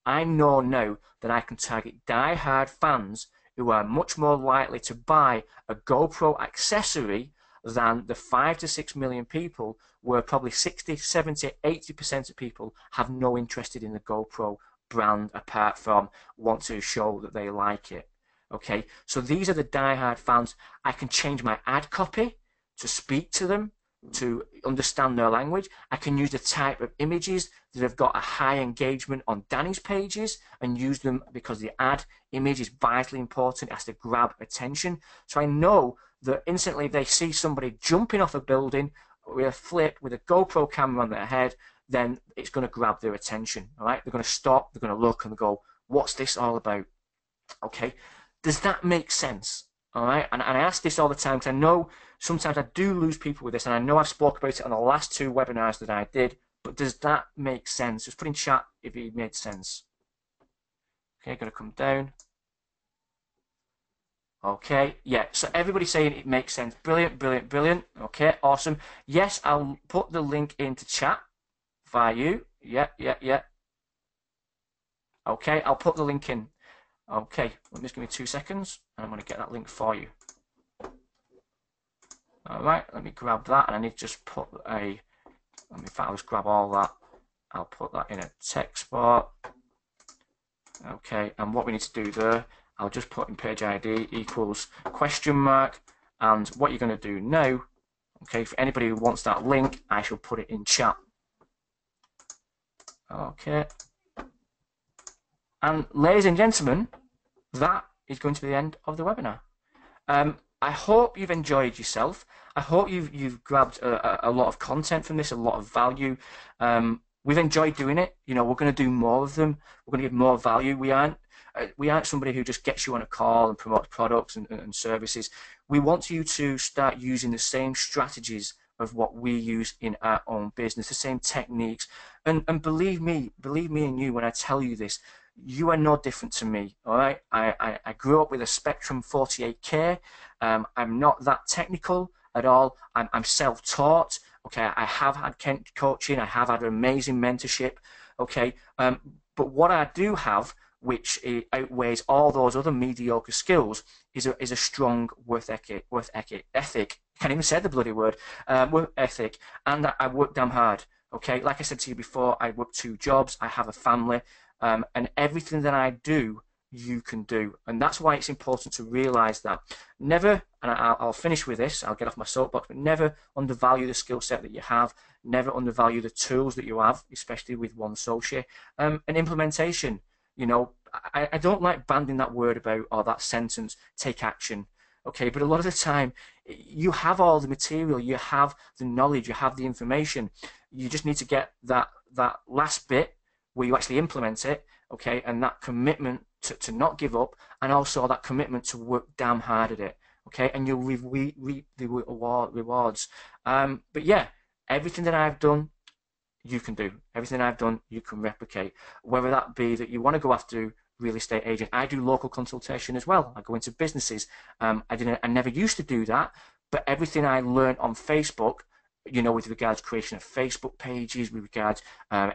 I know now that I can target die-hard fans who are much more likely to buy a GoPro accessory than the 5 to 6 million people, where probably 60, 70, 80% of people have no interest in the GoPro brand apart from want to show that they like it. Okay, so these are the die-hard fans. I can change my ad copy to speak to them, to understand their language. I can use the type of images that have got a high engagement on Danny's pages and use them because the ad image is vitally important. It has to grab attention. So I know that instantly if they see somebody jumping off a building with a flip with a GoPro camera on their head, then it's going to grab their attention. All right, they're going to stop, they're going to look and go, what's this all about? Okay, does that make sense? All right, and I ask this all the time because I know sometimes I do lose people with this, and I know I've spoke about it on the last 2 webinars that I did, but does that make sense? Just put in chat if it made sense. Okay, going to come down. Okay, yeah, so everybody's saying it makes sense. Brilliant, brilliant, brilliant. Okay, awesome. Yes, I'll put the link into chat via you. Yeah, yeah, yeah. Okay, I'll put the link in. Okay, let me just give me 2 seconds, and I'm going to get that link for you. All right, let me grab that, and I need to just put a. In fact, I'll just grab all that. I'll put that in a text bar. Okay, and what we need to do there, I'll just put in page ID equals question mark, and what you're going to do now, okay, for anybody who wants that link, I shall put it in chat. Okay, and ladies and gentlemen, that is going to be the end of the webinar. I hope you've enjoyed yourself. I hope you've grabbed a lot of content from this, a lot of value. We've enjoyed doing it. You know, we're going to do more of them. We're going to give more value. We aren't somebody who just gets you on a call and promotes products and services. We want you to start using the same strategies of what we use in our own business, the same techniques. And believe me and you when I tell you this, you are no different to me, all right? I grew up with a Spectrum 48K. I'm not that technical at all. I'm self-taught. Okay, I have had coaching. I have had amazing mentorship. Okay, but what I do have, which outweighs all those other mediocre skills, is a strong work ethic. Can't even say the bloody word. Work ethic, and I work damn hard. Okay, like I said to you before, I work 2 jobs. I have a family. And everything that I do, you can do. And that's why it's important to realize that. Never, and I'll finish with this, I'll get off my soapbox, but never undervalue the skill set that you have. Never undervalue the tools that you have, especially with OneSoci. And implementation, you know, I don't like banding that word about, or that sentence, take action. Okay, but a lot of the time, you have all the material, you have the knowledge, you have the information. You just need to get that last bit where you actually implement it, okay, and that commitment to not give up, and also that commitment to work damn hard at it, okay, and you'll reap the rewards. But yeah, everything that I've done, you can do. Everything I've done, you can replicate. Whether that be that you want to go after real estate agent, I do local consultation as well. I go into businesses. I never used to do that, but everything I learned on Facebook, you know, with regards to creation of Facebook pages, with regards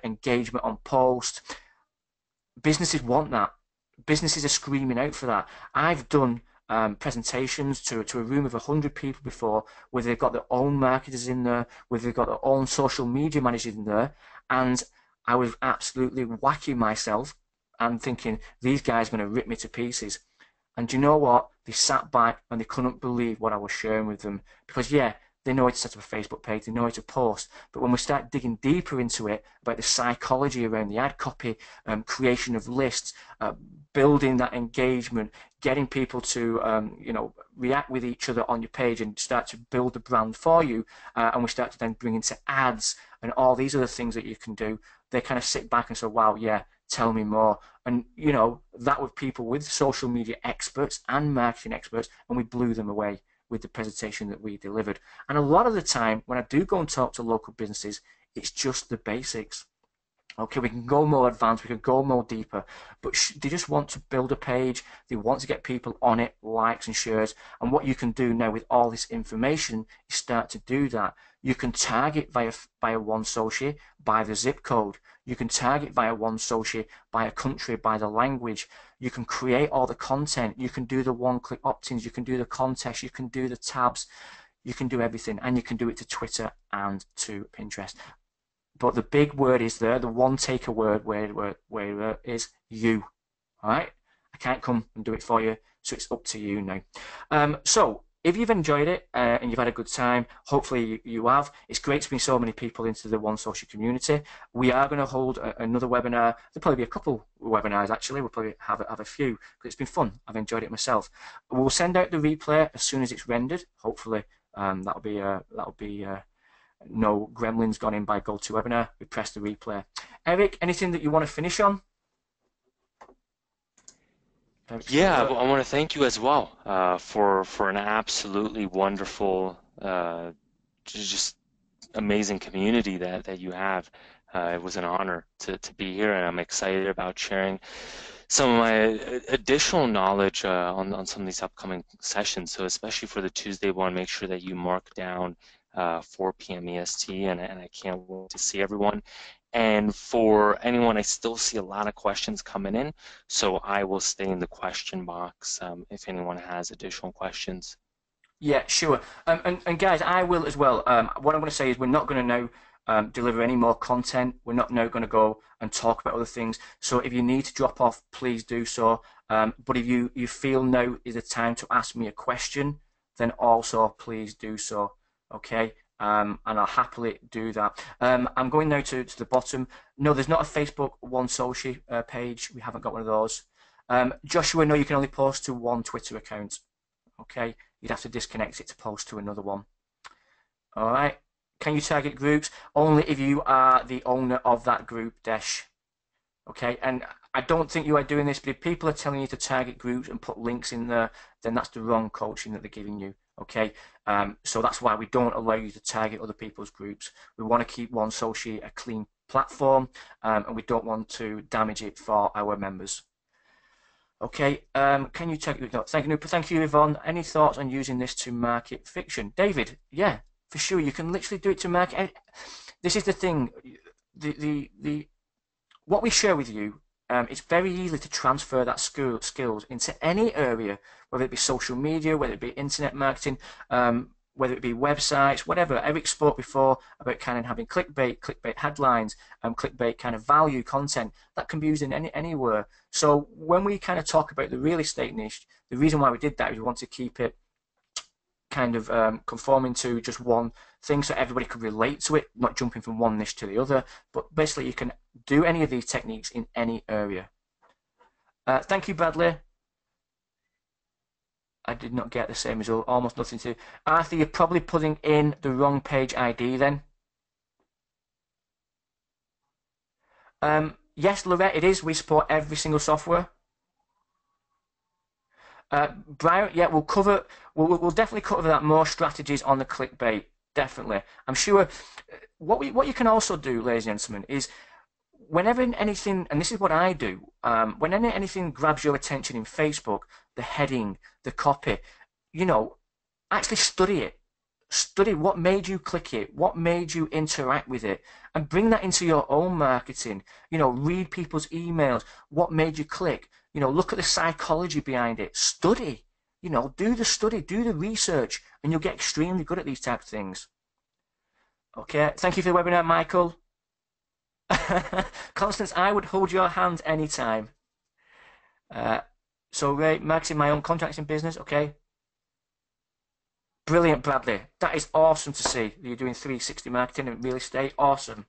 engagement on posts. Businesses want that. Businesses are screaming out for that. I've done presentations to a room of 100 people before, where they've got their own marketers in there, where they've got their own social media managers in there, and I was absolutely whacking myself and thinking, these guys are going to rip me to pieces. And do you know what? They sat back and they couldn't believe what I was sharing with them. Because, yeah, they know how to set up a Facebook page, they know how to post. But when we start digging deeper into it, about the psychology around the ad copy, creation of lists, building that engagement, getting people to, you know, react with each other on your page and start to build the brand for you, and we start to then bring into ads and all these other things that you can do, they kind of sit back and say, wow, yeah, tell me more. And, you know, that with people with social media experts and marketing experts, and we blew them away with the presentation that we delivered. And a lot of the time, when I do go and talk to local businesses, it's just the basics. Okay, we can go more advanced, we can go more deeper, but they just want to build a page, they want to get people on it, likes and shares, and what you can do now with all this information is start to do that. You can target via OneSoci by the zip code, you can target via OneSoci by a country, by the language, you can create all the content, you can do the one-click opt-ins, you can do the contests, you can do the tabs, you can do everything, and you can do it to Twitter and to Pinterest. But the big word is there, the one taker word where is you. All right? I can't come and do it for you, so it's up to you now. So if you've enjoyed it and you've had a good time, hopefully you have. It's great to bring so many people into the OneSoci community. We are going to hold another webinar. There'll probably be a couple webinars actually. We'll probably have a few, but it's been fun. I've enjoyed it myself. We'll send out the replay as soon as it's rendered. Hopefully that'll be no gremlins gone in by GoToWebinar. We press the replay. Eric, anything that you want to finish on? Yeah, I want to thank you as well for an absolutely wonderful, just amazing community that you have. It was an honor to be here, and I'm excited about sharing some of my additional knowledge on some of these upcoming sessions. So especially for the Tuesday one, make sure that you mark down 4 p.m. EST, and I can't wait to see everyone. And for anyone, I still see a lot of questions coming in, so I will stay in the question box if anyone has additional questions. Yeah, sure. And guys, I will as well. What I'm going to say is we're not going to now deliver any more content. We're not now going to go and talk about other things. So if you need to drop off, please do so. But if you feel now is the time to ask me a question, then also please do so. Okay. And I'll happily do that. I'm going now to the bottom. No, there's not a Facebook OneSoci page. We haven't got one of those. Joshua, no, you can only post to one Twitter account. Okay, you'd have to disconnect it to post to another one. All right. Can you target groups? Only if you are the owner of that group, Desh. Okay, and I don't think you are doing this, but if people are telling you to target groups and put links in there, then that's the wrong coaching that they're giving you. Okay, so that's why we don't allow you to target other people's groups. We want to keep OneSoci a clean platform, and we don't want to damage it for our members. Okay, can you check? No, thank you, Yvonne. Any thoughts on using this to market fiction? David, yeah, for sure. You can literally do it to market. This is the thing. The what we share with you, it's very easy to transfer that skills into any area, whether it be social media, whether it be internet marketing, whether it be websites, whatever. Eric spoke before about kind of having clickbait headlines, clickbait kind of value content that can be used in anywhere. So when we kind of talk about the real estate niche, the reason why we did that is we want to keep it kind of conforming to just one thing so everybody could relate to it, not jumping from one niche to the other. But basically you can do any of these techniques in any area. Thank you, Bradley. I did not get the same result, almost nothing to. Arthur, you're probably putting in the wrong page ID then. Yes, Lorette, it is. We support every single software. Brian, yeah, we'll definitely cover that, more strategies on the clickbait, definitely. I'm sure what you can also do, ladies and gentlemen, is whenever anything, and this is what I do, whenever anything grabs your attention in Facebook, the heading, the copy, actually study it. Study what made you click it, what made you interact with it, and bring that into your own marketing. Read people's emails, what made you click. Look at the psychology behind it. Study. Do the study, do the research, and you'll get extremely good at these types of things. Okay, thank you for the webinar, Michael. Constance, I would hold your hand anytime. So, Ray, marketing my own contacts in business, okay. Brilliant, Bradley. That is awesome to see. You're doing 360 marketing and real estate. Awesome.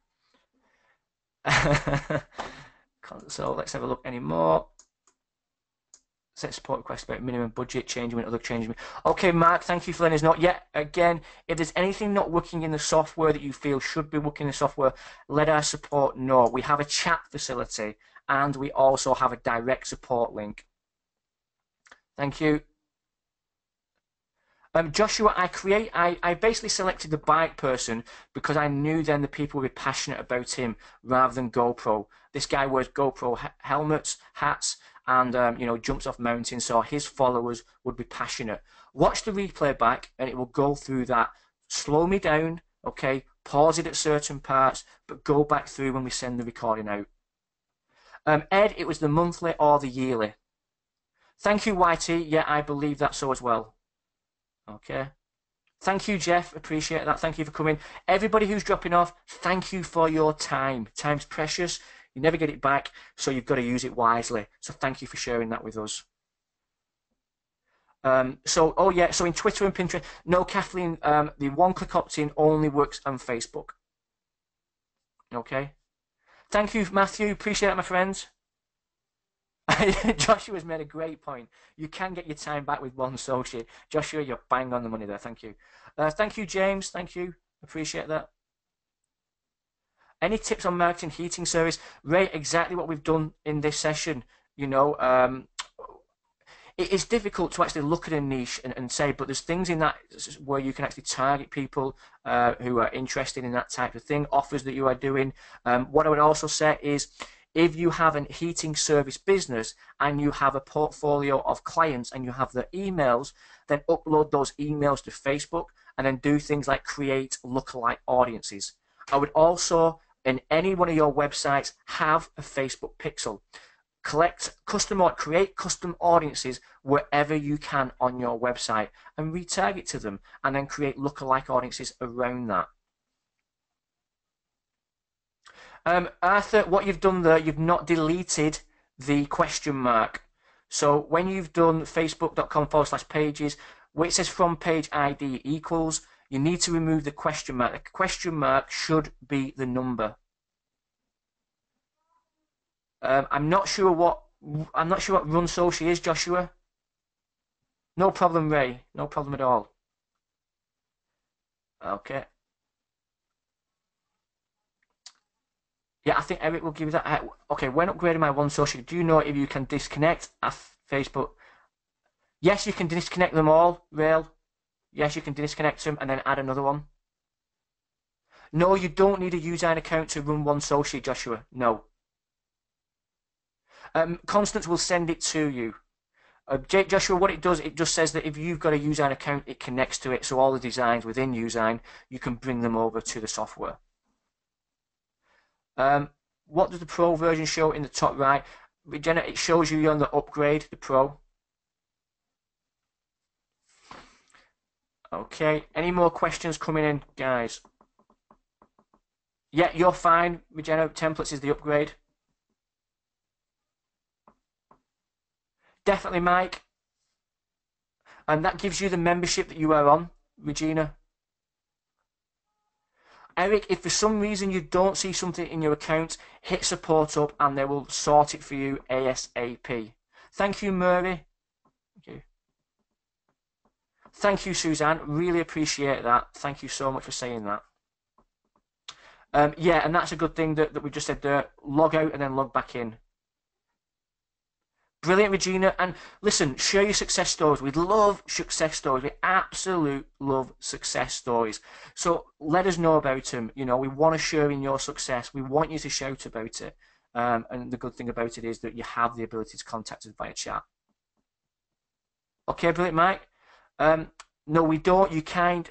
So let's have a look anymore. Set support request about minimum budget, changing with other changes. Okay, Mark, thank you for letting us know. Yeah, again, if there's anything not working in the software that you feel should be working in the software, let our support know. We have a chat facility and we also have a direct support link. Thank you. Joshua, I basically selected the bike person because I knew then the people would be passionate about him rather than GoPro. This guy wears GoPro helmets, hats, and jumps off mountains, so his followers would be passionate. Watch the replay back, and it will go through that. Slow me down, okay? Pause it at certain parts, but go back through when we send the recording out. Ed, it was the monthly or the yearly. Thank you, YT. Yeah, I believe that so as well. Okay. Thank you, Jeff. Appreciate that. Thank you for coming. Everybody who's dropping off, thank you for your time. Time's precious. You never get it back, so you've got to use it wisely. So thank you for sharing that with us. So in Twitter and Pinterest, no, Kathleen, the one-click opt-in only works on Facebook. Okay. Thank you, Matthew. Appreciate it, my friends. Joshua's made a great point. You can get your time back with OneSoci. Joshua, you're bang on the money there. Thank you. Thank you, James. Thank you. Appreciate that. Any tips on marketing heating service? Ray, exactly what we've done in this session. It's difficult to actually look at a niche and say, but there's things in that where you can actually target people who are interested in that type of thing, offers that you are doing. What I would also say is, if you have a heating service business and you have a portfolio of clients and you have their emails, then upload those emails to Facebook and then do things like create lookalike audiences. I would also in any one of your websites have a Facebook pixel. Create custom audiences wherever you can on your website and retarget to them, and then create lookalike audiences around that. Arthur, what you've done there, you've not deleted the question mark. So when you've done facebook.com/pages, where it says from page ID equals, you need to remove the question mark. The question mark should be the number. I'm not sure what OneSoci is, Joshua. No problem, Ray. No problem at all. Okay. Yeah, I think Eric will give you that. Okay, when upgrading my OneSoci, do you know if you can disconnect Facebook? Yes, you can disconnect them all, Rail. Yes, you can disconnect them and then add another one. No, you don't need a Usein account to run OneSoci, Joshua. No. Constance will send it to you. Joshua, what it does, it just says that if you've got a Usein account, it connects to it, so all the designs within Usein, you can bring them over to the software. What does the Pro version show in the top right? Jenna, it shows you on the upgrade, the Pro. Okay, any more questions coming in, guys? Yeah, you're fine. Regina, templates is the upgrade. Definitely, Mike. And that gives you the membership that you are on, Regina. Eric, if for some reason you don't see something in your account, hit support up and they will sort it for you ASAP. Thank you, Murray. Thank you. Thank you, Suzanne. Really appreciate that. Thank you so much for saying that. Yeah, and that's a good thing that we just said there. Log out and then log back in. Brilliant, Regina. And listen, share your success stories. We love success stories. We absolutely love success stories. So let us know about them. You know, we want to share in your success. We want you to shout about it. And the good thing about it is that you have the ability to contact us via chat. Okay, brilliant, Mike. No, we don't. You can't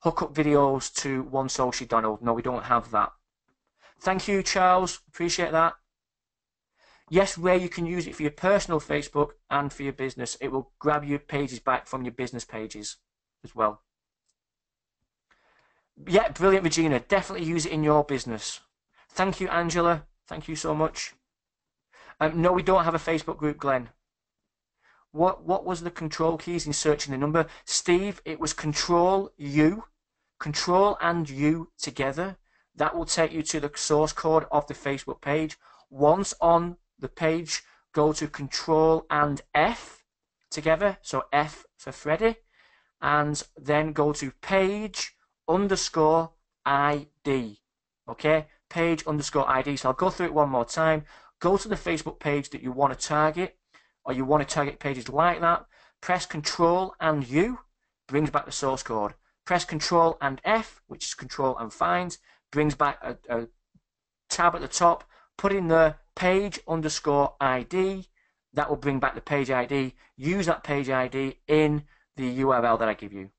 hook up videos to OneSoci, Donald. No, we don't have that. Thank you, Charles. Appreciate that. Yes, Ray, you can use it for your personal Facebook and for your business. It will grab your pages back from your business pages as well. Yeah, brilliant, Regina. Definitely use it in your business. Thank you, Angela. Thank you so much. No, we don't have a Facebook group, Glenn. What was the control keys in searching the number? Steve, it was Control and U together. That will take you to the source code of the Facebook page. Once on the page, go to Control and F together, so F for Freddy, and then go to page underscore ID. Okay, page underscore ID. So I'll go through it one more time. Go to the Facebook page that you want to target, or you want to target pages like that. Press Control and U, brings back the source code. Press Control and F, which is Control and Find, brings back a tab at the top. Put in the page underscore ID. That will bring back the page ID. Use that page ID in the URL that I give you.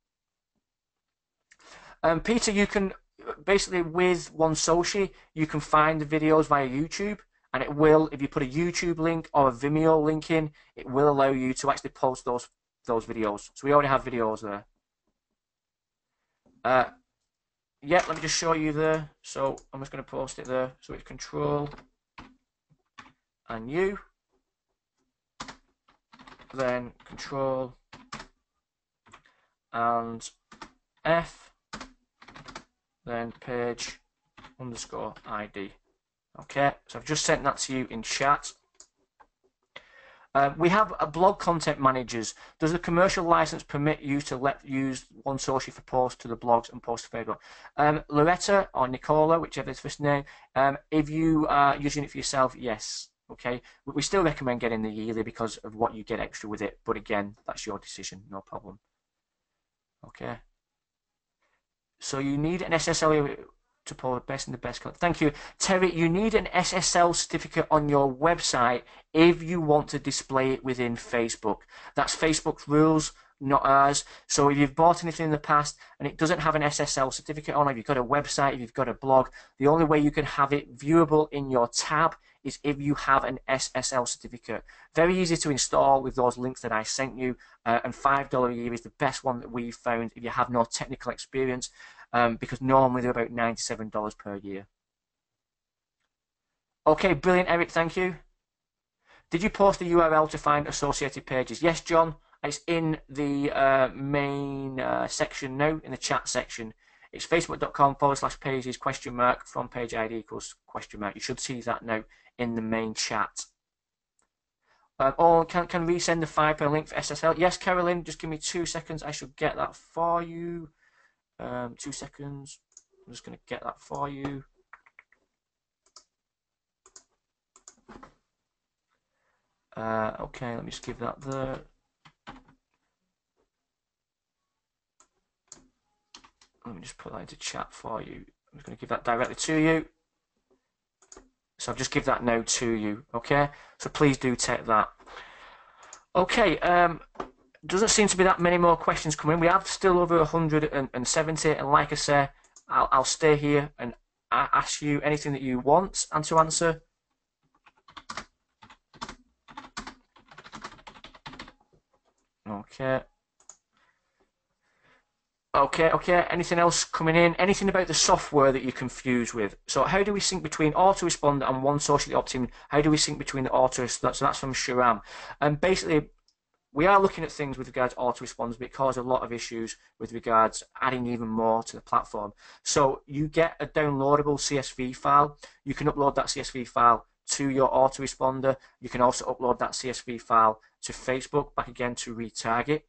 Peter, you can basically with OneSoci, you can find the videos via YouTube, and it will, if you put a YouTube link or a Vimeo link in, it will allow you to actually post those videos. So we already have videos there. Yeah, let me just show you there. So I'm just going to post it there. So it's Control and U, then Control and F, then page underscore ID. Okay, so I've just sent that to you in chat. We have a blog content managers. Does the commercial license permit you to use OneSoci for posts to the blogs and posts to Facebook? Loretta or Nicola, whichever is first name, if you are using it for yourself, yes. Okay, we still recommend getting the yearly because of what you get extra with it. But again, that's your decision, no problem. Okay. So you need an SSL to pull the best and the best. Thank you, Terry. You need an SSL certificate on your website if you want to display it within Facebook. That's Facebook's rules. not ours. So if you've bought anything in the past and it doesn't have an SSL certificate on, if you've got a website, if you've got a blog, the only way you can have it viewable in your tab is if you have an SSL certificate. Very easy to install with those links that I sent you, and $5 a year is the best one that we've found if you have no technical experience, because normally they're about $97 per year. Okay, brilliant, Eric, thank you. Did you post the URL to find associated pages? Yes, John, it's in the main section now, in the chat section. It's facebook.com/pages from page ID equals ? You should see that now in the main chat. Or can resend the £5 link for SSL? Yes, Carolyn, just give me 2 seconds. I should get that for you. 2 seconds. I'm just going to get that for you. Okay, let me just give that there. Let me just put that into chat for you. I'm just going to give that directly to you. So I've just give that now to you, okay? So please do take that. Okay, doesn't seem to be that many more questions coming in. We have still over 170, and like I say, I'll stay here and ask you anything that you want and to answer. Okay. Okay. Anything else coming in? Anything about the software that you're confused with? So how do we sync between autoresponder and OneSoci Optimum? How do we sync between the auto? So that's from Sharam. And basically, we are looking at things with regards to autoresponders, but it causes a lot of issues with regards adding even more to the platform. So you get a downloadable CSV file. You can upload that CSV file to your autoresponder. You can also upload that CSV file to Facebook, back again to retarget.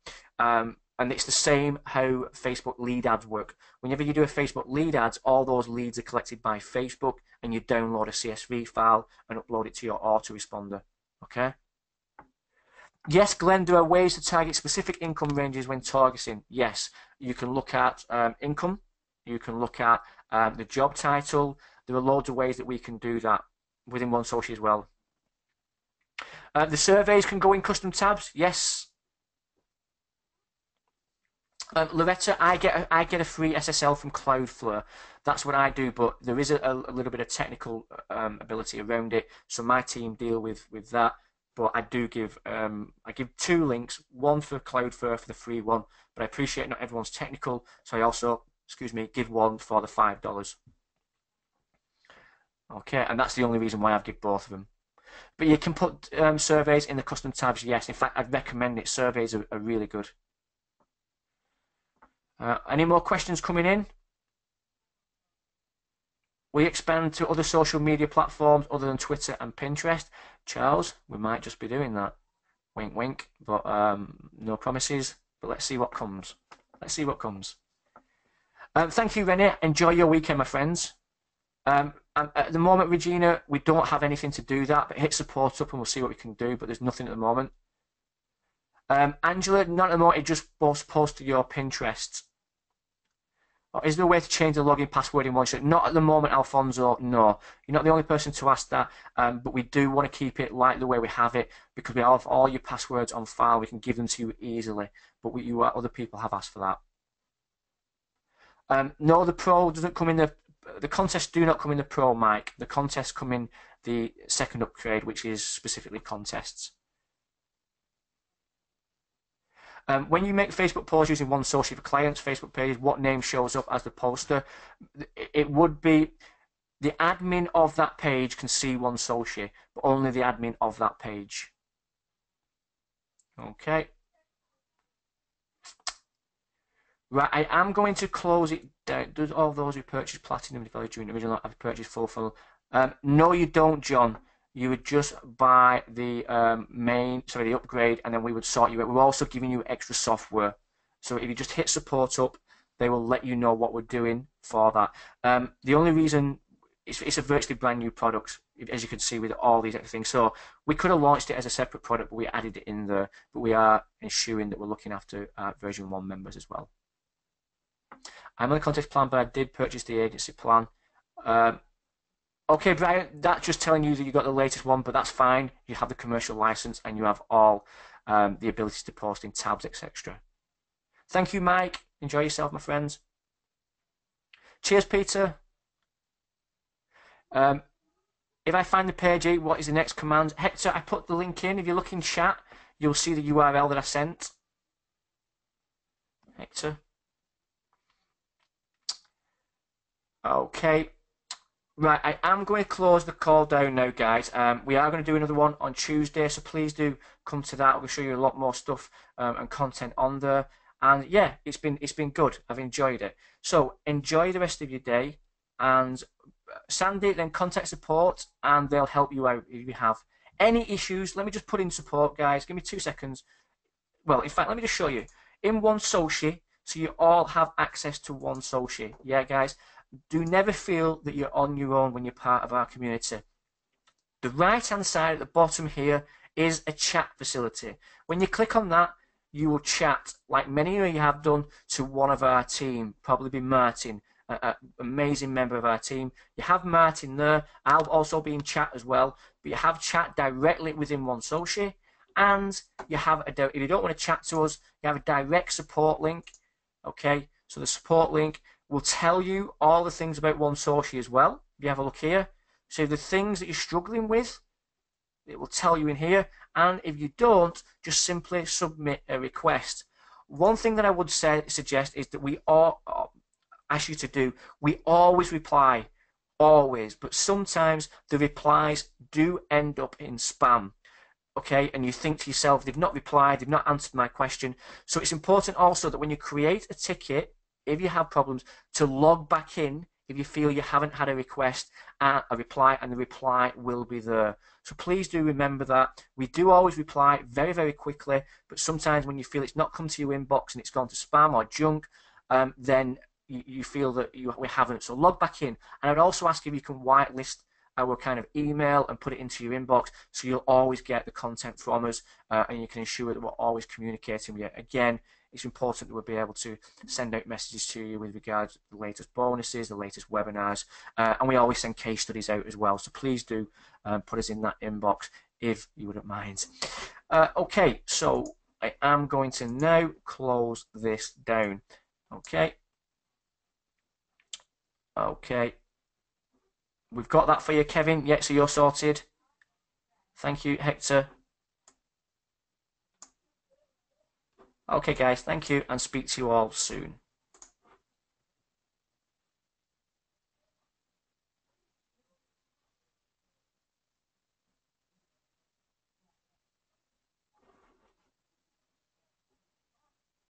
And it's the same how Facebook lead ads work. Whenever you do a Facebook lead ads, all those leads are collected by Facebook, and you download a CSV file and upload it to your autoresponder. Okay? Yes, Glenn, there are ways to target specific income ranges when targeting. Yes, you can look at income. You can look at the job title. There are loads of ways that we can do that within OneSoci as well. The surveys can go in custom tabs. Yes. Loretta, I get a free SSL from Cloudflare. That's what I do, but there is a little bit of technical ability around it, so my team deal with that. But I do give I give 2 links, one for Cloudflare for the free one, but I appreciate not everyone's technical, so I also, give one for the $5. Okay, and that's the only reason why I've given both of them. But you can put surveys in the custom tabs, yes. In fact, I'd recommend it. Surveys are really good. Any more questions coming in? We expand to other social media platforms other than Twitter and Pinterest. Charles, we might just be doing that. Wink, wink. But no promises. But let's see what comes. Let's see what comes. Thank you, Renee. Enjoy your weekend, my friends. And at the moment, Regina, we don't have anything to do that. But hit support up and we'll see what we can do. But there's nothing at the moment. Angela, not at the moment. It just post to your Pinterest. Is there a way to change the login password in OneSoci? Not at the moment, Alfonso, no. You're not the only person to ask that, but we do want to keep it like the way we have it, because we have all your passwords on file. We can give them to you easily, but other people have asked for that. No, the Pro doesn't come in the contests do not come in the Pro, Mike. The contests come in the second upgrade, which is specifically contests. When you make Facebook posts using OneSoci for clients' Facebook pages, what name shows up as the poster? It would be the admin of that page can see OneSoci, but only the admin of that page. Okay. Right, I am going to close it down. Does all those who purchase Platinum Developer during the original have purchased full funnel? No, you don't, John. You would just buy the the upgrade, and then we would sort you out. We're also giving you extra software. So if you just hit support up, they will let you know what we're doing for that. The only reason it's a virtually brand new product, as you can see with all these extra things. So we could have launched it as a separate product, but we added it in there. But we are ensuring that we're looking after version 1 members as well. I'm on the context plan, but I did purchase the agency plan. Okay, Brian, that's just telling you that you got the latest one, but that's fine. You have the commercial license and you have all the ability to post in tabs, etc. Thank you, Mike. Enjoy yourself, my friends. Cheers, Peter. Um, if I find the page, what is the next command? Hector, I put the link in. If you look in chat, you'll see the URL that I sent. Hector. Okay. Right, I am going to close the call down now, guys. We are going to do another one on Tuesday, so please do come to that. We'll show you a lot more stuff and content on there. And yeah, it's been good. I've enjoyed it. So enjoy the rest of your day, and Sandy, then contact support, and they'll help you out if you have any issues. Let me just put in support, guys. Give me 2 seconds. Well, in fact, let me just show you in OneSoci, so you all have access to OneSoci. Yeah, guys. Do never feel that you're on your own when you're part of our community. The right hand side at the bottom here is a chat facility. When you click on that, you will chat, like many of you have done, to one of our team, probably be Martin, an amazing member of our team. You have Martin there. I'll also be in chat as well, but you have chat directly within OneSoci, and you have if you don't want to chat to us, you have a direct support link. Okay, so the support link will tell you all the things about OneSoci as well. If you have a look here, so the things that you're struggling with, it will tell you in here. And if you don't, just simply submit a request. One thing that I would suggest is that we all ask you to do. We always reply, always, but sometimes the replies do end up in spam. Okay, and you think to yourself, they've not replied, they've not answered my question. So it's important also that when you create a ticket, if you have problems, to log back in if you feel you haven't had a request, a reply, and the reply will be there. So please do remember that. We do always reply very, very quickly, but sometimes when you feel it's not come to your inbox and it's gone to spam or junk, then you feel that we haven't. So log back in. And I would also ask if you can whitelist our kind of email and put it into your inbox, so you'll always get the content from us, and you can ensure that we're always communicating with you. Again, it's important that we'll be able to send out messages to you with regards to the latest bonuses, the latest webinars, and we always send case studies out as well. So please do put us in that inbox if you wouldn't mind. Okay, so I am going to now close this down. Okay. Okay. We've got that for you, Kevin. Yeah, so you're sorted. Thank you, Hector. Okay, guys, thank you, and speak to you all soon.